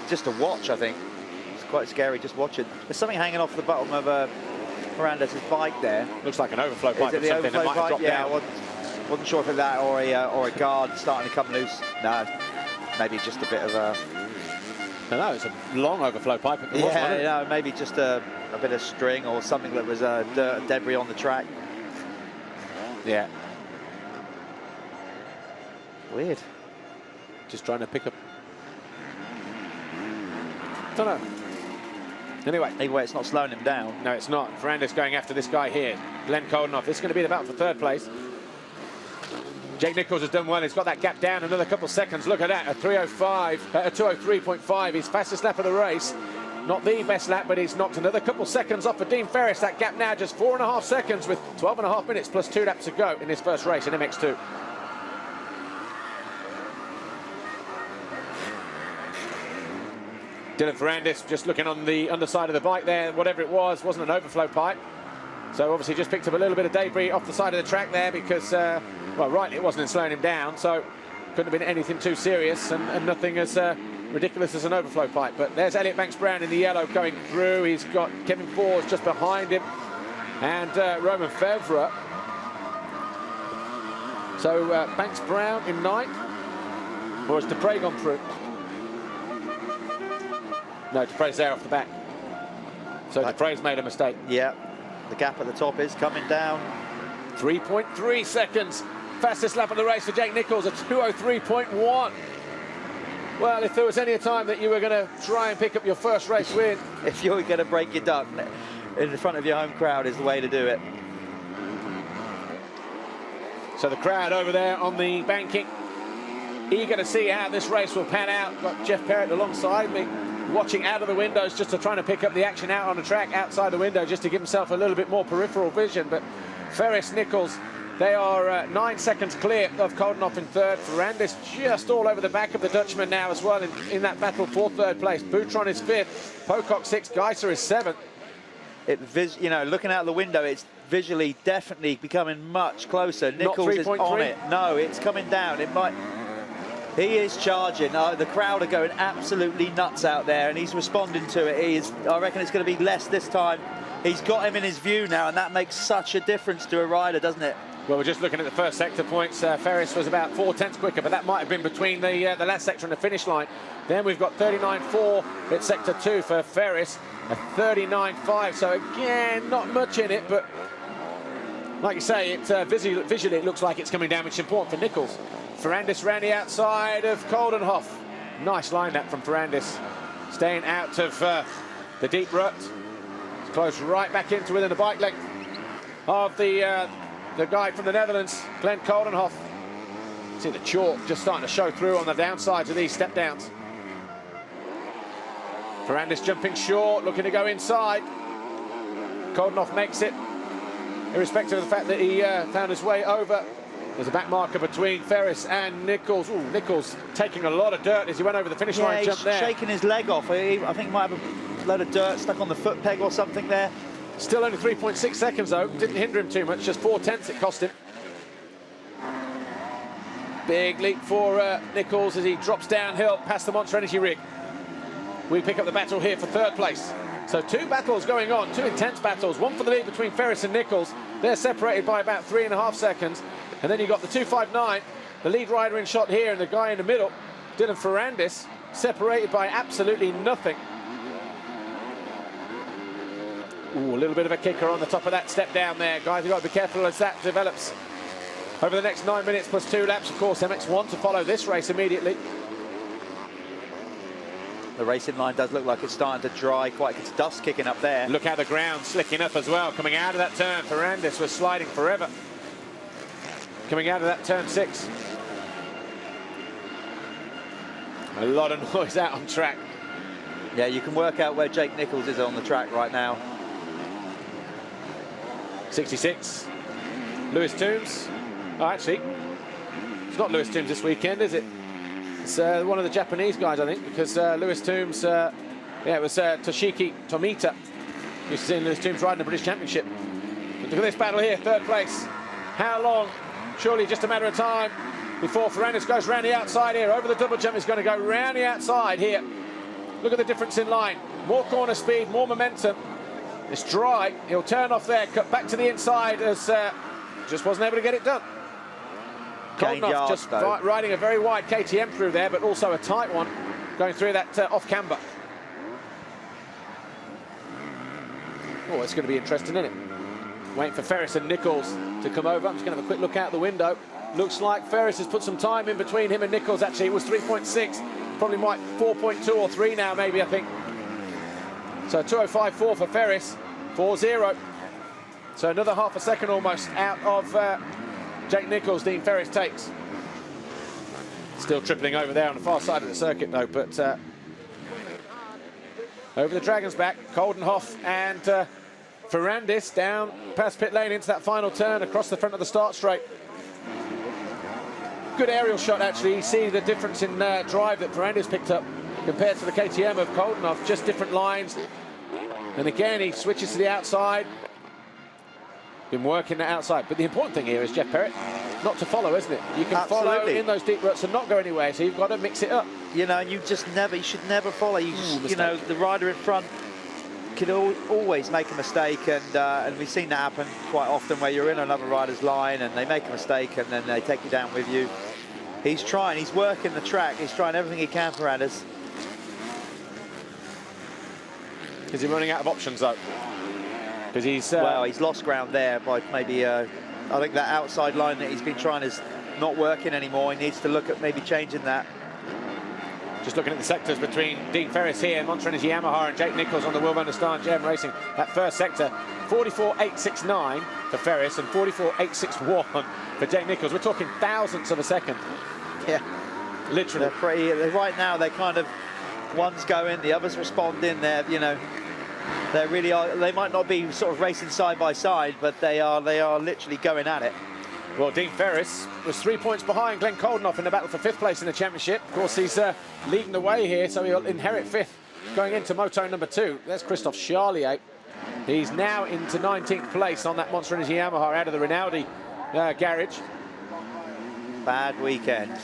Just to watch, I think. It's quite scary just watching. There's something hanging off the bottom of Ferrandis' bike there. Looks like an overflow pipe. Is it the or something overflow that might have pipe? dropped Yeah, down. wasn't sure if it's that or a guard starting to come loose. No, maybe just a bit of a... No, it's a long overflow pipe. Yeah, maybe just a bit of string or something that was dirt, debris on the track. Yeah. Weird. Just trying to pick up. Don't know. Anyway. Either way, it's not slowing him down. No, it's not. Ferrandis going after this guy here, Glenn Koldenoff. This is going to be the battle for 3rd place. Jake Nichols has done well. He's got that gap down another couple seconds. Look at that, a 203.5, his fastest lap of the race. Not the best lap, but he's knocked another couple seconds off for Dean Ferris. That gap now just 4.5 seconds with 12.5 minutes plus 2 laps to go in his first race in MX2. Dylan Ferrandis just looking on the underside of the bike there. Whatever it was, wasn't an overflow pipe. So obviously just picked up a little bit of debris off the side of the track there because, well, rightly it wasn't slowing him down. So couldn't have been anything too serious and nothing as ridiculous as an overflow pipe. But there's Elliot Banks-Brown in the yellow going through. He's got Kevin Fors just behind him and Roman Fevre. So Banks-Brown in 9th. Or has Dupre gone through? No, Dupre's there off the back. So Dupre's made a mistake. Yeah, the gap at the top is coming down. 3.3 seconds. Fastest lap of the race for Jake Nichols, a 203.1. Well, if there was any time that you were going to try and pick up your first race win. If you're going to break your duck, in front of your home crowd is the way to do it. So the crowd over there on the banking, eager to see how this race will pan out. Got Jeff Perrott alongside me, watching out of the windows just to try to pick up the action out on the track outside the window just to give himself a little bit more peripheral vision. But Ferris, Nichols, they are 9 seconds clear of Koldenoff in 3rd. Ferrandis just all over the back of the Dutchman now as well in that battle for 3rd place. Boutron is 5th, Pocock 6th, Geiser is 7th. You know, looking out the window, it's visually definitely becoming much closer. Nichols is on it. No, it's coming down. It might... He is charging. The crowd are going absolutely nuts out there, and he's responding to it. I reckon it's going to be less this time. He's got him in his view now, and that makes such a difference to a rider, doesn't it? Well, we're just looking at the first sector points. Ferris was about 4/10 quicker, but that might have been between the last sector and the finish line. Then we've got 39.4 at sector 2 for Ferris, a 39.5. So again, not much in it, but like you say, visually it looks like it's coming down, which is important for Nichols. Ferrandis round the outside of Koldenoff. Nice line that from Ferrandis. Staying out of the deep rut. It's close right back into within the bike length of the guy from the Netherlands, Glenn Koldenoff. See the chalk just starting to show through on the downsides of these step downs. Ferrandis jumping short, looking to go inside. Koldenoff makes it, irrespective of the fact that he found his way over There's a back marker between Ferris and Nichols. Ooh, Nichols taking a lot of dirt as he went over the finish line. He's Jump there. shaking his leg off. I think he might have a load of dirt stuck on the foot peg or something there. Still only 3.6 seconds though. Didn't hinder him too much. Just 4/10 it cost him. Big leap for Nichols as he drops downhill past the Monster Energy rig. We pick up the battle here for third place. So 2 battles going on, 2 intense battles. One for the lead between Ferris and Nichols. They're separated by about 3.5 seconds. And then you've got the 259, the lead rider in shot here, and the guy in the middle, Dylan Ferrandis, separated by absolutely nothing. Ooh, a little bit of a kicker on the top of that step down there. Guys, you've got to be careful as that develops over the next 9 minutes plus 2 laps. Of course, MX1 to follow this race immediately. The racing line does look like it's starting to dry. It's dust kicking up there. Look how the ground's slicking up as well. Coming out of that turn, Ferrandis was sliding forever. Coming out of that turn 6. A lot of noise out on track. Yeah, you can work out where Jake Nichols is on the track right now. 66. Lewis Toombs. Oh, actually, it's not Lewis Toombs this weekend, is it? It's one of the Japanese guys, I think, because Lewis Toombs, yeah, it was Toshiki Tomita. Used to see Lewis Toombs riding the British Championship. But look at this battle here, third place. How long? Surely just a matter of time before Ferrandis goes round the outside here. Over the double jump, he's going to go round the outside here. Look at the difference in line. More corner speed, more momentum. It's dry. He'll turn off there, cut back to the inside as just wasn't able to get it done. Koldenoff just riding a very wide KTM through there, but also a tight one going through that off camber. Oh, it's going to be interesting, isn't it? Waiting for Ferris and Nichols to come over. I'm just going to have a quick look out the window. Looks like Ferris has put some time in between him and Nichols. Actually, it was 3.6. Probably might 4.2 or 3 now, maybe, I think. So 2:05.4 for Ferris, 4:0. So another half a second almost out of Jake Nichols. Dean Ferris takes. Still tripling over there on the far side of the circuit, though, but over the Dragon's Back, Koldenoff and Ferrandis down past pit lane into that final turn across the front of the start straight. Good aerial shot, actually. You see the difference in drive that Ferrandis picked up compared to the KTM of Koldenoff, just different lines. And again, he switches to the outside. Been working the outside. But the important thing here is, Jeff Perrett, not to follow, isn't it? You can follow in those deep ruts and not go anywhere, so you've got to mix it up. You know, you should never follow. You know, the rider in front could always make a mistake, and we've seen that happen quite often where you're in another rider's line and they make a mistake and then they take you down with you. He's working the track, he's trying everything he can for Anders. Is he running out of options, though? Because he's... well, he's lost ground there by maybe, I think that outside line that he's been trying is not working anymore. He needs to look at maybe changing that. Just looking at the sectors between Dean Ferris here and Monster Energy Yamaha and Jake Nichols on the Will van der Star GM Racing. That first sector, 44.869 for Ferris and 44.861 for Jake Nichols. We're talking thousandths of a second. Yeah. Literally. Right now, they kind of, one's going, the other's responding. They're, you know, they really are. They might not be sort of racing side by side, but they are literally going at it. Well, Dean Ferris was 3 points behind Glenn Koldenoff in the battle for 5th place in the championship. Of course, he's leading the way here, so he'll inherit 5th going into moto number 2. There's Christophe Charlier. He's now into 19th place on that Monster Energy Yamaha out of the Rinaldi garage. Bad weekend.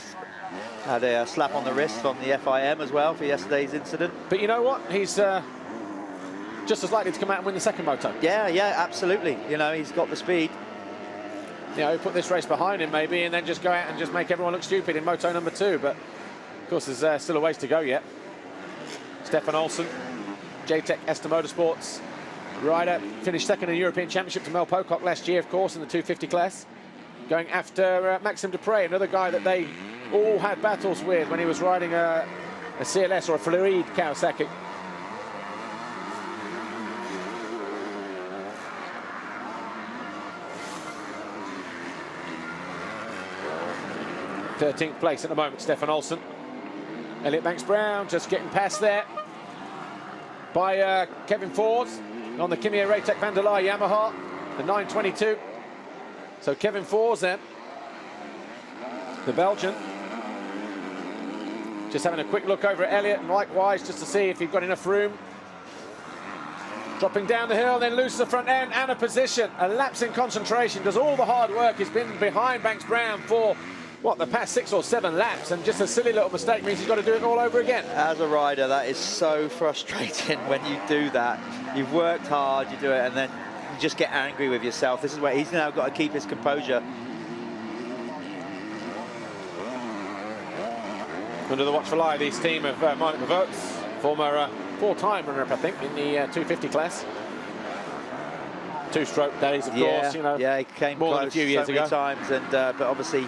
Had a slap on the wrist from the FIM as well for yesterday's incident. But you know what? He's just as likely to come out and win the second moto. Yeah, absolutely. You know, he's got the speed. You know, put this race behind him maybe and then just go out and just make everyone look stupid in moto number 2. But of course, there's still a ways to go yet. Stefan Olsen, JTech Ester Motorsports rider, finished second in the European Championship to Mel Pocock last year, of course, in the 250 class. Going after Maxime Dupre, another guy that they all had battles with when he was riding a CLS or a Floride Kawasaki. th13th place at the moment, Stefan Olsen. Elliot Banks-Brown just getting past there by Kevin Ford on the Kimi Raytech Vanderlei Yamaha, the 922. So Kevin Ford then the Belgian. Just having a quick look over at Elliott, and likewise, just to see if he's got enough room. Dropping down the hill, then loses the front end and a position. A lapse in concentration, does all the hard work. He's been behind Banks Brown for, what, the past 6 or 7 laps, and just a silly little mistake means he's got to do it all over again. As a rider, that is so frustrating when you do that. You've worked hard, you do it, and then you just get angry with yourself. This is where he's now got to keep his composure. Under the watchful eye, this team of Mark Votes, former 4-time runner-up, I think, in the 250 class. 2-stroke days, of course, you know. Yeah, he came more close than a few years so ago. many times, and but obviously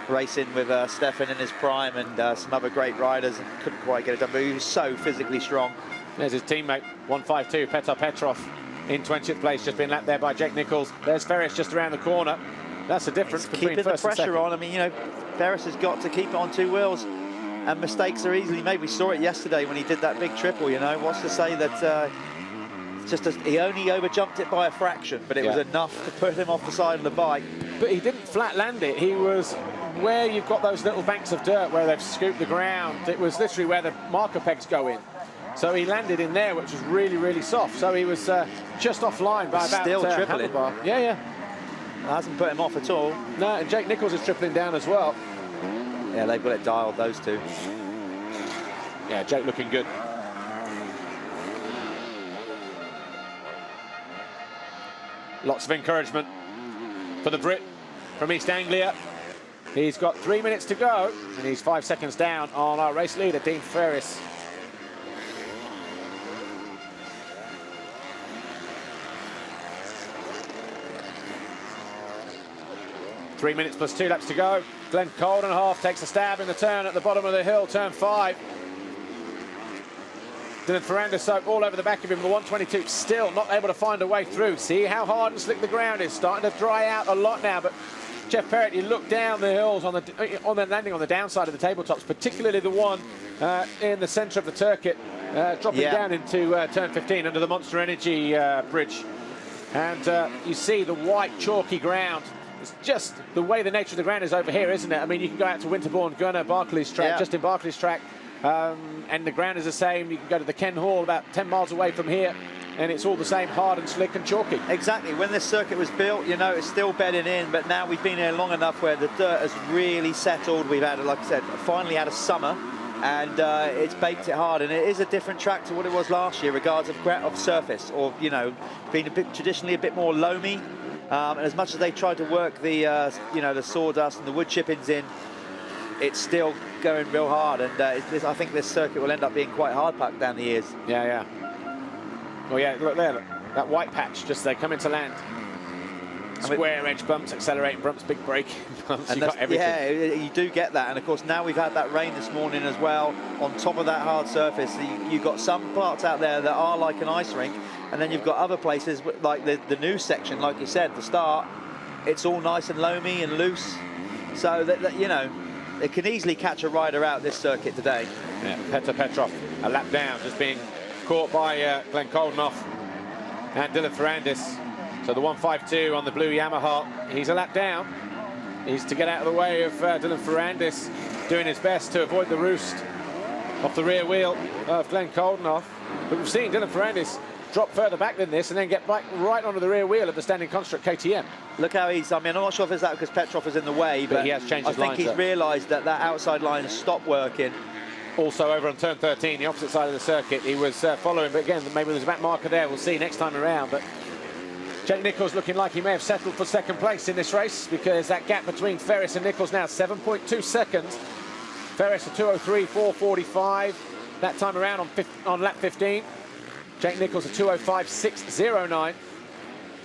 racing with Stefan in his prime and some other great riders, and couldn't quite get it done. But he was so physically strong. There's his teammate, 152, Petr Petrov, in 20th place, just been lapped there by Jake Nichols. There's Ferris just around the corner. That's the difference between Keeping the first and second. pressure on. I mean, you know, Ferris has got to keep it on 2 wheels. And mistakes are easily made. We saw it yesterday when he did that big triple, you know. What's to say that he only over-jumped it by a fraction, but it was enough to put him off the side of the bike. But he didn't flat land it. He was where you've got those little banks of dirt where they've scooped the ground. It was literally where the marker pegs go in. So he landed in there, which was really, really soft. So he was just offline by about still tripling. handlebar. Yeah. That hasn't put him off at all. No, and Jake Nichols is tripling down as well. Yeah, they've got it dialed, those two. Yeah, Jake looking good. Lots of encouragement for the Brit from East Anglia. He's got 3 minutes to go, and he's 5 seconds down on our race leader, Dean Ferris. Three minutes plus 2 laps to go. Glenn Coldenhoff takes a stab in the turn at the bottom of the hill, turn 5. Dylan Ferrandis soaked all over the back of him. The 122 still not able to find a way through. See how hard and slick the ground is. Starting to dry out a lot now, but Jeff Perrott, you look down the hills on the landing on the downside of the tabletops, particularly the one in the centre of the circuit, dropping down into turn 15 under the Monster Energy bridge. And you see the white chalky ground. It's just the way the nature of the ground is over here, isn't it? I mean, you can go out to Winterbourne, Gunner, Barclays track, just in Barclays track, and the ground is the same. You can go to the Ken Hall about 10 miles away from here, and it's all the same, hard and slick and chalky. Exactly. When this circuit was built, you know, it's still bedding in, but now we've been here long enough where the dirt has really settled. We've had, like I said, finally had a summer, and it's baked it hard, and it is a different track to what it was last year, regards of surface, or, you know, being a bit traditionally a bit more loamy. And as much as they tried to work the, you know, the sawdust and the wood chippings in, it's still going real hard. And I think this circuit will end up being quite hard packed down the years. Yeah. Well, yeah, look there, look, that white patch, just they come into land. Square edge bumps, accelerating bumps, big braking bumps, you got everything. Yeah, you do get that. And of course, now we've had that rain this morning as well, on top of that hard surface. You've got some parts out there that are like an ice rink, and then you've got other places like the new section, like you said, the start, it's all nice and loamy and loose. So that you know, it can easily catch a rider out this circuit today. Yeah, Petr Petrov, a lap down, just being caught by Glenn Coldenhoff and Dylan Ferrandis. So the 152 on the blue Yamaha, he's a lap down. He's to get out of the way of Dylan Ferrandis, doing his best to avoid the roost off the rear wheel of Glenn Coldenhoff. But we've seen Dylan Ferrandis drop further back than this and then get back right onto the rear wheel of the standing construct KTM. Look how he's, I mean, I'm not sure if it's that because Petrov is in the way, but he has changed his I think he's realised that outside line has stopped working. Also over on turn 13, the opposite side of the circuit, he was following, but again, maybe there's a back marker there, we'll see next time around. But Jake Nichols looking like he may have settled for second place in this race, because that gap between Ferris and Nichols now 7.2 seconds. Ferris a 2:03.445 that time around on lap 15. Jake Nichols a 2:05.609.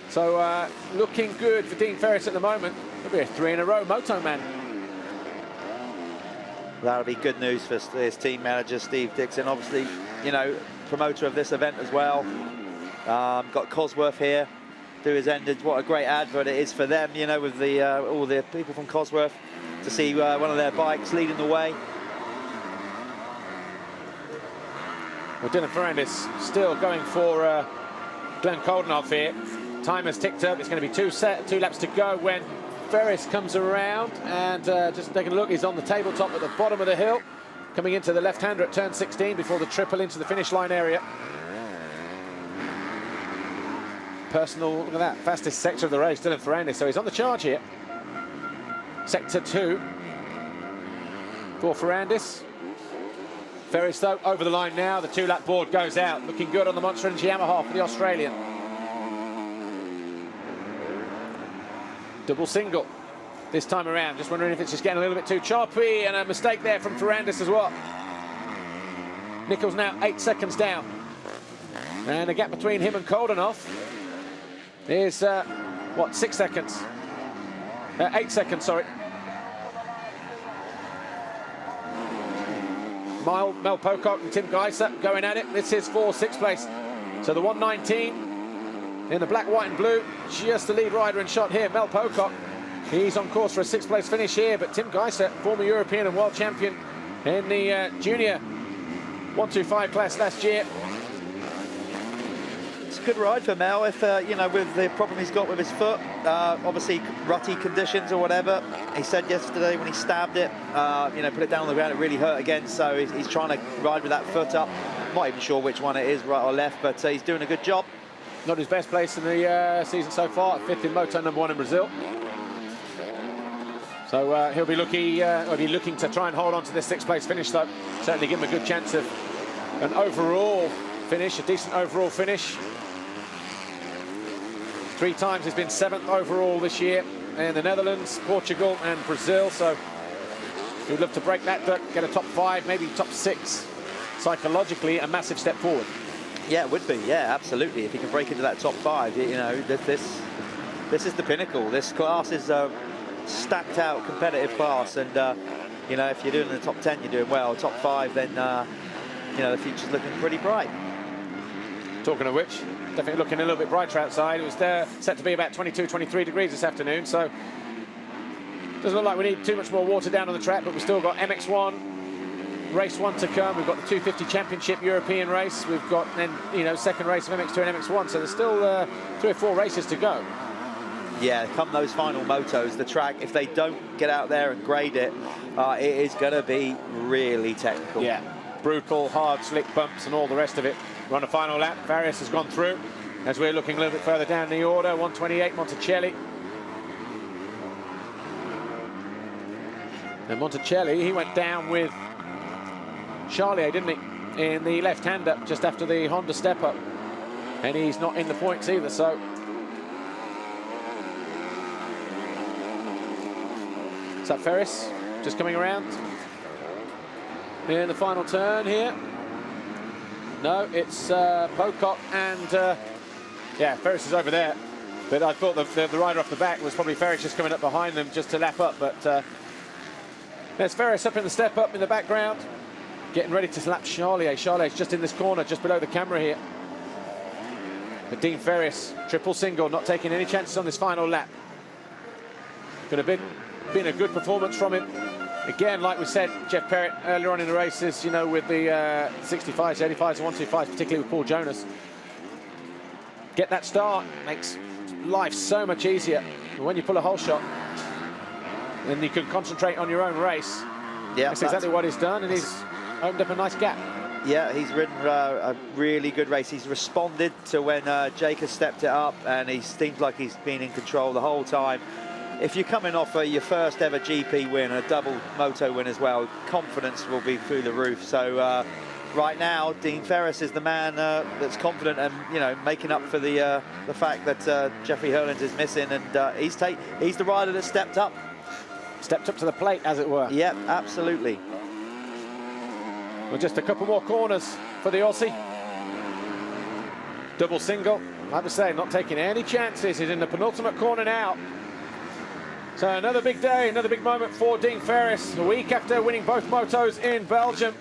So looking good for Dean Ferris at the moment. It'll be a 3 in a row Moto Man. That'll be good news for his team manager, Steve Dixon. Obviously, you know, promoter of this event as well. Got Cosworth here, do his end. What a great advert it is for them, you know, with the all the people from Cosworth to see one of their bikes leading the way. Well, Dylan Ferrandis still going for Glenn Coldenhoff here. Time has ticked up. It's going to be two laps to go when Ferris comes around and just taking a look, he's on the tabletop at the bottom of the hill, coming into the left-hander at turn 16 before the triple into the finish line area. Personal, look at that, fastest sector of the race, Dylan Ferrandis, so he's on the charge here. Sector 2 for Ferrandis. Ferris, though, over the line now. The 2-lap board goes out. Looking good on the Monster Energy Yamaha for the Australian. Double single this time around. Just wondering if it's just getting a little bit too choppy, and a mistake there from Ferrandis as well. Nichols now 8 seconds down. And the gap between him and Koldenhoff is, what, 6 seconds? 8 seconds, sorry. Mel Pocock and Tim Geiser going at it. This is for 6th place. So the 119 in the black, white and blue, just the lead rider and shot here, Mel Pocock. He's on course for a 6th place finish here, but Tim Geiser, former European and world champion in the junior 125 class last year. It's a good ride for Mel, if you know, with the problem he's got with his foot, obviously rutty conditions or whatever. He said yesterday when he stabbed it, you know, put it down on the ground, it really hurt again, so he's trying to ride with that foot up. I'm not even sure which one it is, right or left, but he's doing a good job. Not his best place in the season so far, 5th in Moto #1 in Brazil. So he'll be looking to try and hold on to this 6th place finish, though. Certainly give him a good chance of an overall finish, a decent overall finish. 3 times he's been 7th overall this year in the Netherlands, Portugal and Brazil, so he'd love to break that, get a top 5, maybe top 6. Psychologically, a massive step forward. Yeah, it would be, yeah, absolutely. If he can break into that top 5, you know, this is the pinnacle. This class is a stacked out competitive class, and you know, if you're doing the top 10, you're doing well. Top 5, then you know, the future's looking pretty bright. Talking of which, definitely looking a little bit brighter outside. It was set to be about 22, 23 degrees this afternoon, so doesn't look like we need too much more water down on the track, but we've still got MX1, race 1 to come. We've got the 250 Championship European race. We've got then, you know, second race of MX2 and MX1, so there's still 3 or 4 races to go. Yeah, come those final motos, the track, if they don't get out there and grade it, it is going to be really technical. Yeah, brutal, hard, slick bumps and all the rest of it. We're on a final lap. Farias has gone through. As we're looking a little bit further down the order, 128, Monticelli. And Monticelli, he went down with Charlier, didn't he? In the left-hander, just after the Honda step-up. And he's not in the points either, so... Is that Ferris just coming around in the final turn here? No, it's Pocock and yeah, Ferris is over there. But I thought the rider off the back was probably Ferris just coming up behind them just to lap up. But there's Ferris up in the step up in the background, getting ready to lap Charlier. Charlier's just in this corner, just below the camera here. But Dean Ferris, triple single, not taking any chances on this final lap. Could have been a good performance from him. Again, like we said, Jeff Perrett earlier on in the races, you know, with the 65s, 85s, 125s, particularly with Paul Jonas. Get that start makes life so much easier. When you pull a whole shot, then you can concentrate on your own race. Yeah, that's exactly what he's done, and he's opened up a nice gap. Yeah, he's ridden a really good race. He's responded to when Jake has stepped it up, and he seems like he's been in control the whole time. If you're coming off your first ever GP win, a double moto win as well, confidence will be through the roof. So right now, Dean Ferris is the man that's confident and, you know, making up for the fact that Jeffrey Herlings is missing, and he's the rider that stepped up to the plate, as it were. Yep, absolutely. Well, just a couple more corners for the Aussie. Double single, like I say, not taking any chances. He's in the penultimate corner now. So another big day, another big moment for Dean Ferris. A week after winning both motos in Belgium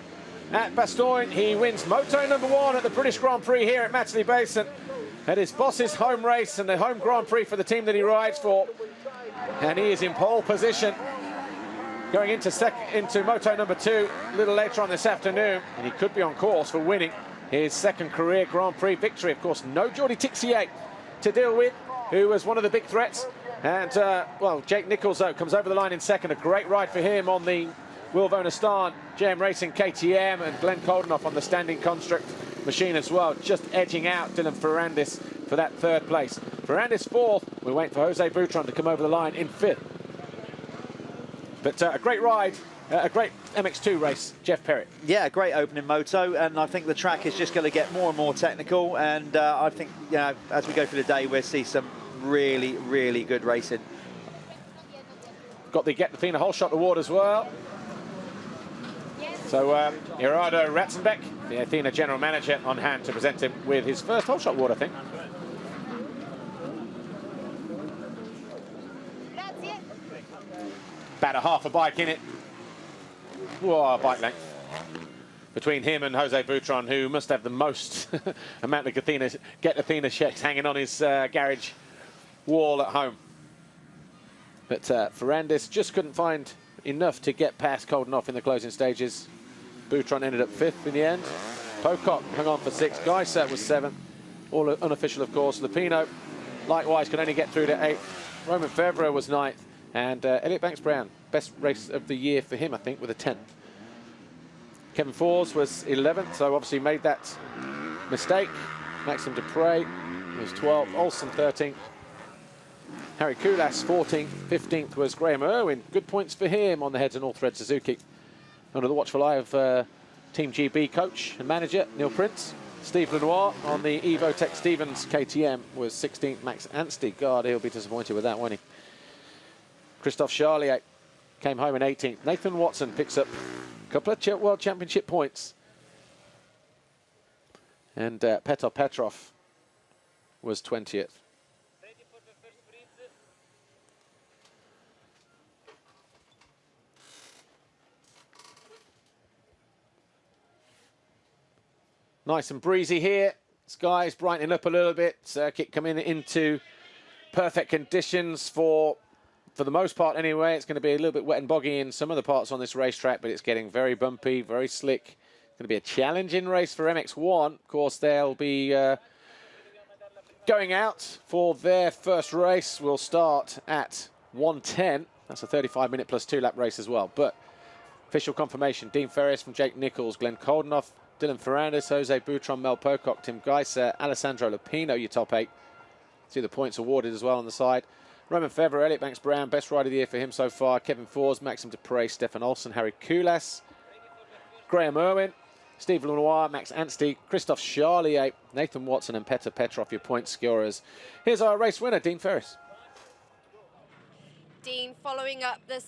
at Bastogne, he wins moto #1 at the British Grand Prix here at Matterley Basin. At his boss's home race and the home Grand Prix for the team that he rides for. And he is in pole position going into moto #2 a little later on this afternoon. And he could be on course for winning his second career Grand Prix victory. Of course, no Jordi Tixier to deal with, who was one of the big threats And, well, Jake Nichols, though, comes over the line in second. A great ride for him on the Will Vonestaan JM Racing KTM, and Glenn Koldenoff on the standing construct machine as well, just edging out Dylan Ferrandis for that third place. Ferrandis fourth. We're waiting for Jose Butron to come over the line in fifth. But a great ride, a great MX2 race, Jeff Perrett. Yeah, great opening moto, and I think the track is just going to get more and more technical, and I think, you know, as we go through the day, we'll see some really, really good racing. Got the Get the Athena Whole Shot Award as well. So Gerardo Ratzenbeck, the Athena General Manager, on hand to present him with his first Whole Shot Award, I think. About a half a bike in it. Whoa, bike length. Between him and Jose Butron, who must have the most amount of Get Athena checks hanging on his garage wall at home. But Ferrandis just couldn't find enough to get past Koldenoff in the closing stages. Butron ended up fifth in the end. Pocock hung on for sixth. Geiser was seventh. All unofficial, of course. Lupino, likewise, could only get through to eighth. Roman Fevre was ninth. And Elliot Banks-Brown, best race of the year for him, I think, with a 10th. Kevin Fors was 11th, so obviously made that mistake. Maxime Dupre was 12th. Olsen 13th. Harry Koulas 14th. 15th was Graham Irwin. Good points for him on the heads and all thread Suzuki. Under the watchful eye of Team GB coach and manager Neil Prince. Steve Lenoir on the Evotech Stevens KTM was 16th. Max Anstey, God, he'll be disappointed with that, won't he? Christophe Charlier came home in 18th. Nathan Watson picks up a couple of World Championship points. And Petr Petrov was 20th. Nice and breezy here. Skies brightening up a little bit. Circuit coming into perfect conditions for the most part anyway. It's going to be a little bit wet and boggy in some of the parts on this racetrack, but it's getting very bumpy, very slick. It's going to be a challenging race for MX1. Of course, they'll be going out for their first race. Will start at 1:10. That's a 35-minute plus 2-lap race as well. But official confirmation, Dean Ferris from Jake Nichols, Glenn Koldenoff, Dylan Ferrandis, Jose Butron, Mel Pocock, Tim Geiser, Alessandro Lupino, your top 8. See the points awarded as well on the side. Roman Fevre, Elliot Banks-Brown, best rider of the year for him so far. Kevin Fors, Maxime Dupre, Stefan Olsen, Harry Koulas, Graham Irwin, Steve Lenoir, Max Anstey, Christophe Charlier, Nathan Watson and Petr Petrov, your point scorers. Here's our race winner, Dean Ferris. Dean, following up the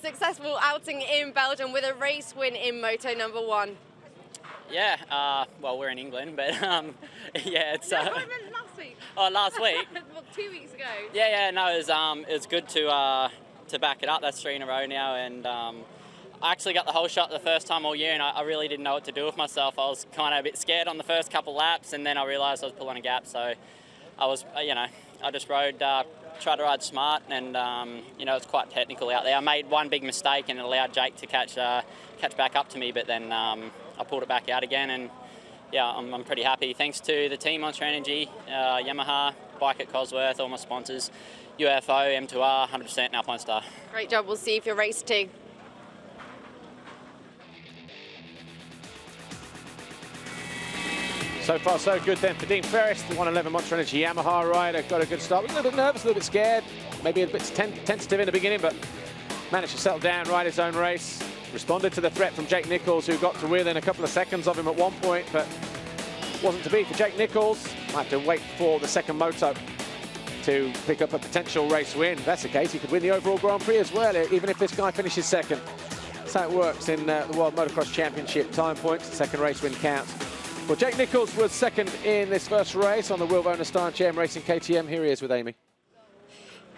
successful outing in Belgium with a race win in Moto number 1. Yeah, well, we're in England, but yeah, it's. No, I meant last week. Oh, last week. Well, 2 weeks ago. Yeah, no, it was good to back it up. That's 3 in a row now, and I actually got the whole shot the first time all year, and I really didn't know what to do with myself. I was kind of a bit scared on the first couple laps, and then I realised I was pulling a gap, so I was, I just rode. Tried to ride smart, and it's quite technical out there. I made one big mistake, and it allowed Jake to catch back up to me, but then I pulled it back out again, and yeah, I'm pretty happy. Thanks to the team, Monster Energy, Yamaha, Bike at Cosworth, all my sponsors, UFO, M2R, 100% now Point Star. Great job. We'll see you for your race 2. So far, so good then for Dean Ferris, the 111 Monster Energy Yamaha rider. Got a good start. Was a little bit nervous, a little bit scared, maybe a bit tentative in the beginning, but managed to settle down, ride his own race. Responded to the threat from Jake Nichols, who got to within a couple of seconds of him at one point, but wasn't to be for Jake Nichols. Might have to wait for the second moto to pick up a potential race win. If that's the case, he could win the overall Grand Prix as well, even if this guy finishes second. That's how it works in the World Motocross Championship. Time points, second race win counts. Well, Jake Nichols was second in this first race on the Will Vonestaan JM Racing KTM. Here he is with Amy.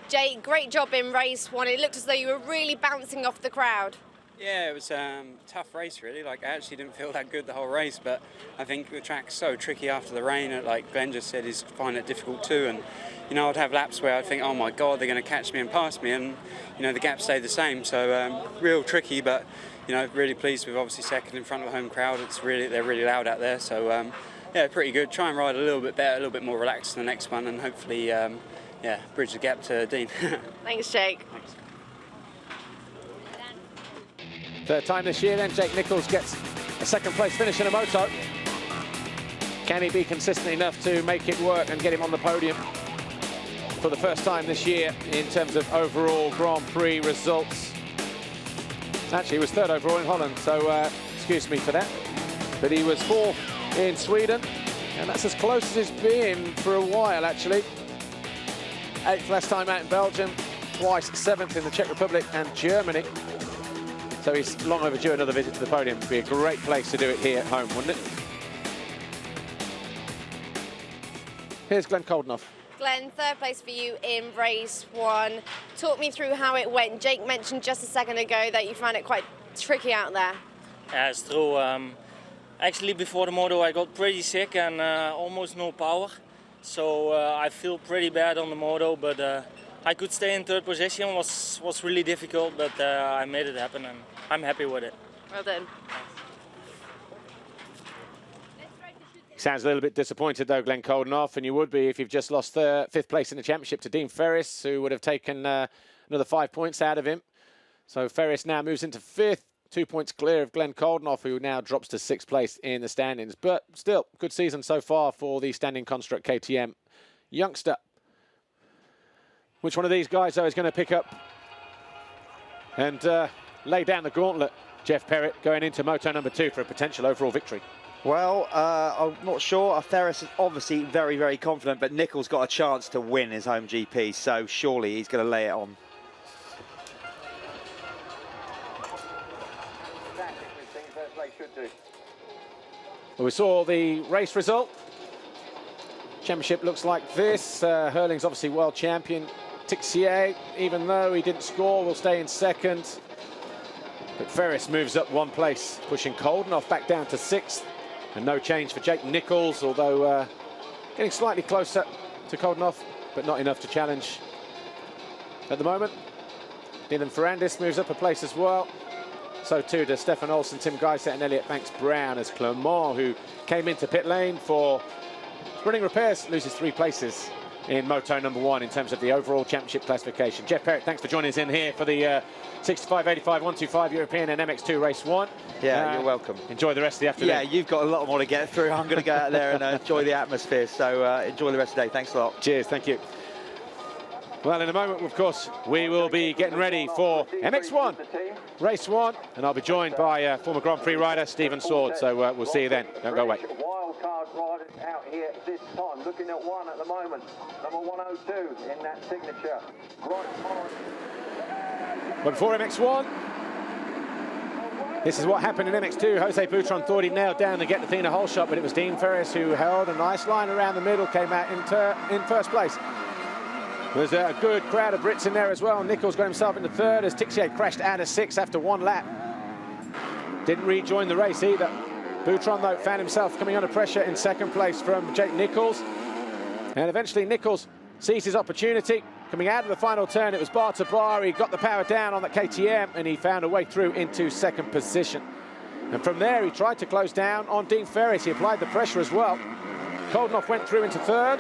Jake, great job in race 1. It looked as though you were really bouncing off the crowd. Yeah, it was a tough race really. Like, I actually didn't feel that good the whole race, but I think the track's so tricky after the rain. Like Glenn just said, he's finding it difficult too. And I'd have laps where I'd think, oh my God, they're going to catch me and pass me, and the gap stayed the same. So real tricky, but really pleased with obviously second in front of a home crowd. They're really loud out there. So Yeah, pretty good. Try and ride a little bit better, a little bit more relaxed in the next one, and hopefully, yeah, bridge the gap to Dean. Thanks, Jake. Thanks. Third time this year then, Jake Nichols gets a second place finish in a moto. Can he be consistent enough to make it work and get him on the podium for the first time this year in terms of overall Grand Prix results? Actually, he was third overall in Holland, so excuse me for that. But he was fourth in Sweden, and that's as close as it's been for a while, actually. Eighth last time out in Belgium, twice seventh in the Czech Republic and Germany. So he's long overdue another visit to the podium. It'd be a great place to do it here at home, wouldn't it? Here's Glenn Koldenoff. Glenn, third place for you in race 1. Talk me through how it went. Jake mentioned just a second ago that you found it quite tricky out there. Yeah, it's true. Actually, before the moto, I got pretty sick and almost no power. So I feel pretty bad on the moto, but I could stay in third position. Was really difficult, but I made it happen, and I'm happy with it. Well done. Sounds a little bit disappointed, though, Glenn Koldenoff, and you would be if you've just lost fifth place in the championship to Dean Ferris, who would have taken another 5 points out of him. So Ferris now moves into fifth, 2 points clear of Glenn Koldenoff, who now drops to sixth place in the standings. But still, good season so far for the standing construct KTM youngster. Which one of these guys, though, is going to pick up and lay down the gauntlet? Jeff Perrett going into moto number 2 for a potential overall victory. Well, I'm not sure. Ferris is obviously very, very confident, but Nichols got a chance to win his home GP, so surely he's going to lay it on. Well, we saw the race result. Championship looks like this. Hurling's obviously world champion. Tixier, even though he didn't score, will stay in second. But Ferris moves up 1 place, pushing Koldenoff back down to 6th. And no change for Jake Nichols, although getting slightly closer to Koldenoff, but not enough to challenge at the moment. Dylan Ferrandis moves up a place as well. So too does Stefan Olsen, Tim Geiset and Elliot Banks-Brown, as Clermont, who came into pit lane for running repairs, loses 3 places in moto number 1 in terms of the overall championship classification. Jeff Perrett, thanks for joining us in here for the 65, 85, 125 European and MX2 race 1. Yeah, you're welcome. Enjoy the rest of the afternoon. Yeah, you've got a lot more to get through. I'm going to go out there and enjoy the atmosphere. So enjoy the rest of the day. Thanks a lot. Cheers, thank you. Well, in a moment, of course, we will be getting ready for MX1, race 1, and I'll be joined by former Grand Prix rider Stephen Sword. So we'll see you then. Don't go away. Wild card riders out here this time, looking at 1 at the moment, number 102 in that signature. But before MX1, this is what happened in MX2. Jose Boutron thought he'd nailed down the get-the-Thina hole shot, but it was Dean Ferris who held a nice line around the middle, came out in first place. There's a good crowd of Brits in there as well. Nichols got himself into third as Tixier crashed out of 6th after 1 lap. Didn't rejoin the race either. Boutron, though, found himself coming under pressure in second place from Jake Nichols. And eventually Nichols seized his opportunity. Coming out of the final turn, it was bar to bar. He got the power down on the KTM and he found a way through into second position. And from there, he tried to close down on Dean Ferris. He applied the pressure as well. Koldenoff went through into third,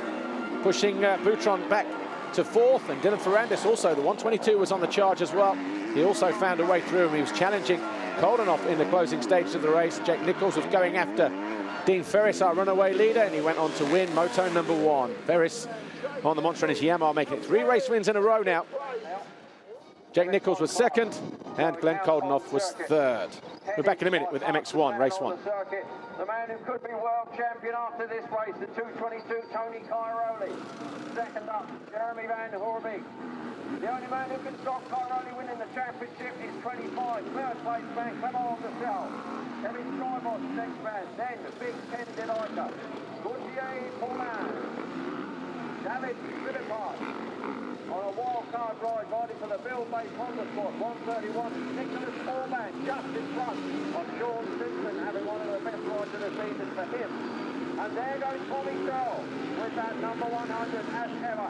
pushing Boutron back to 4th, and Dylan Ferrandis also, the 122 was on the charge as well. He also found a way through and he was challenging Koldenoff in the closing stage of the race. Jake Nichols was going after Dean Ferris, our runaway leader, and he went on to win moto number 1. Ferris on the Monster Energy Yamaha, making it 3 race wins in a row now. Jake Nichols was second and Glenn Koldenoff was third. We're back in a minute with MX1, race 1. The man who could be world champion after this race, the 222, Tony Cairoli. Second up, Jeremy Van Hoorbeek. The only man who can stop Cairoli winning the championship is 25. Third place man, Clement de Sel. Kevin Strybos, next man. Then Big Ken Delica. Gautier Paulin. David Philippard. On a wild card ride, riding for the Bill-based Honda squad, 131, Nicholas Orban just in front of Sean Simpson, having one of the best rides of the season for him. And there goes Tommy Searle with that number 100 as ever.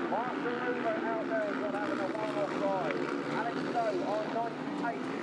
Mark Ruber out there as well, having a one-off ride. Alex Stowe on 98.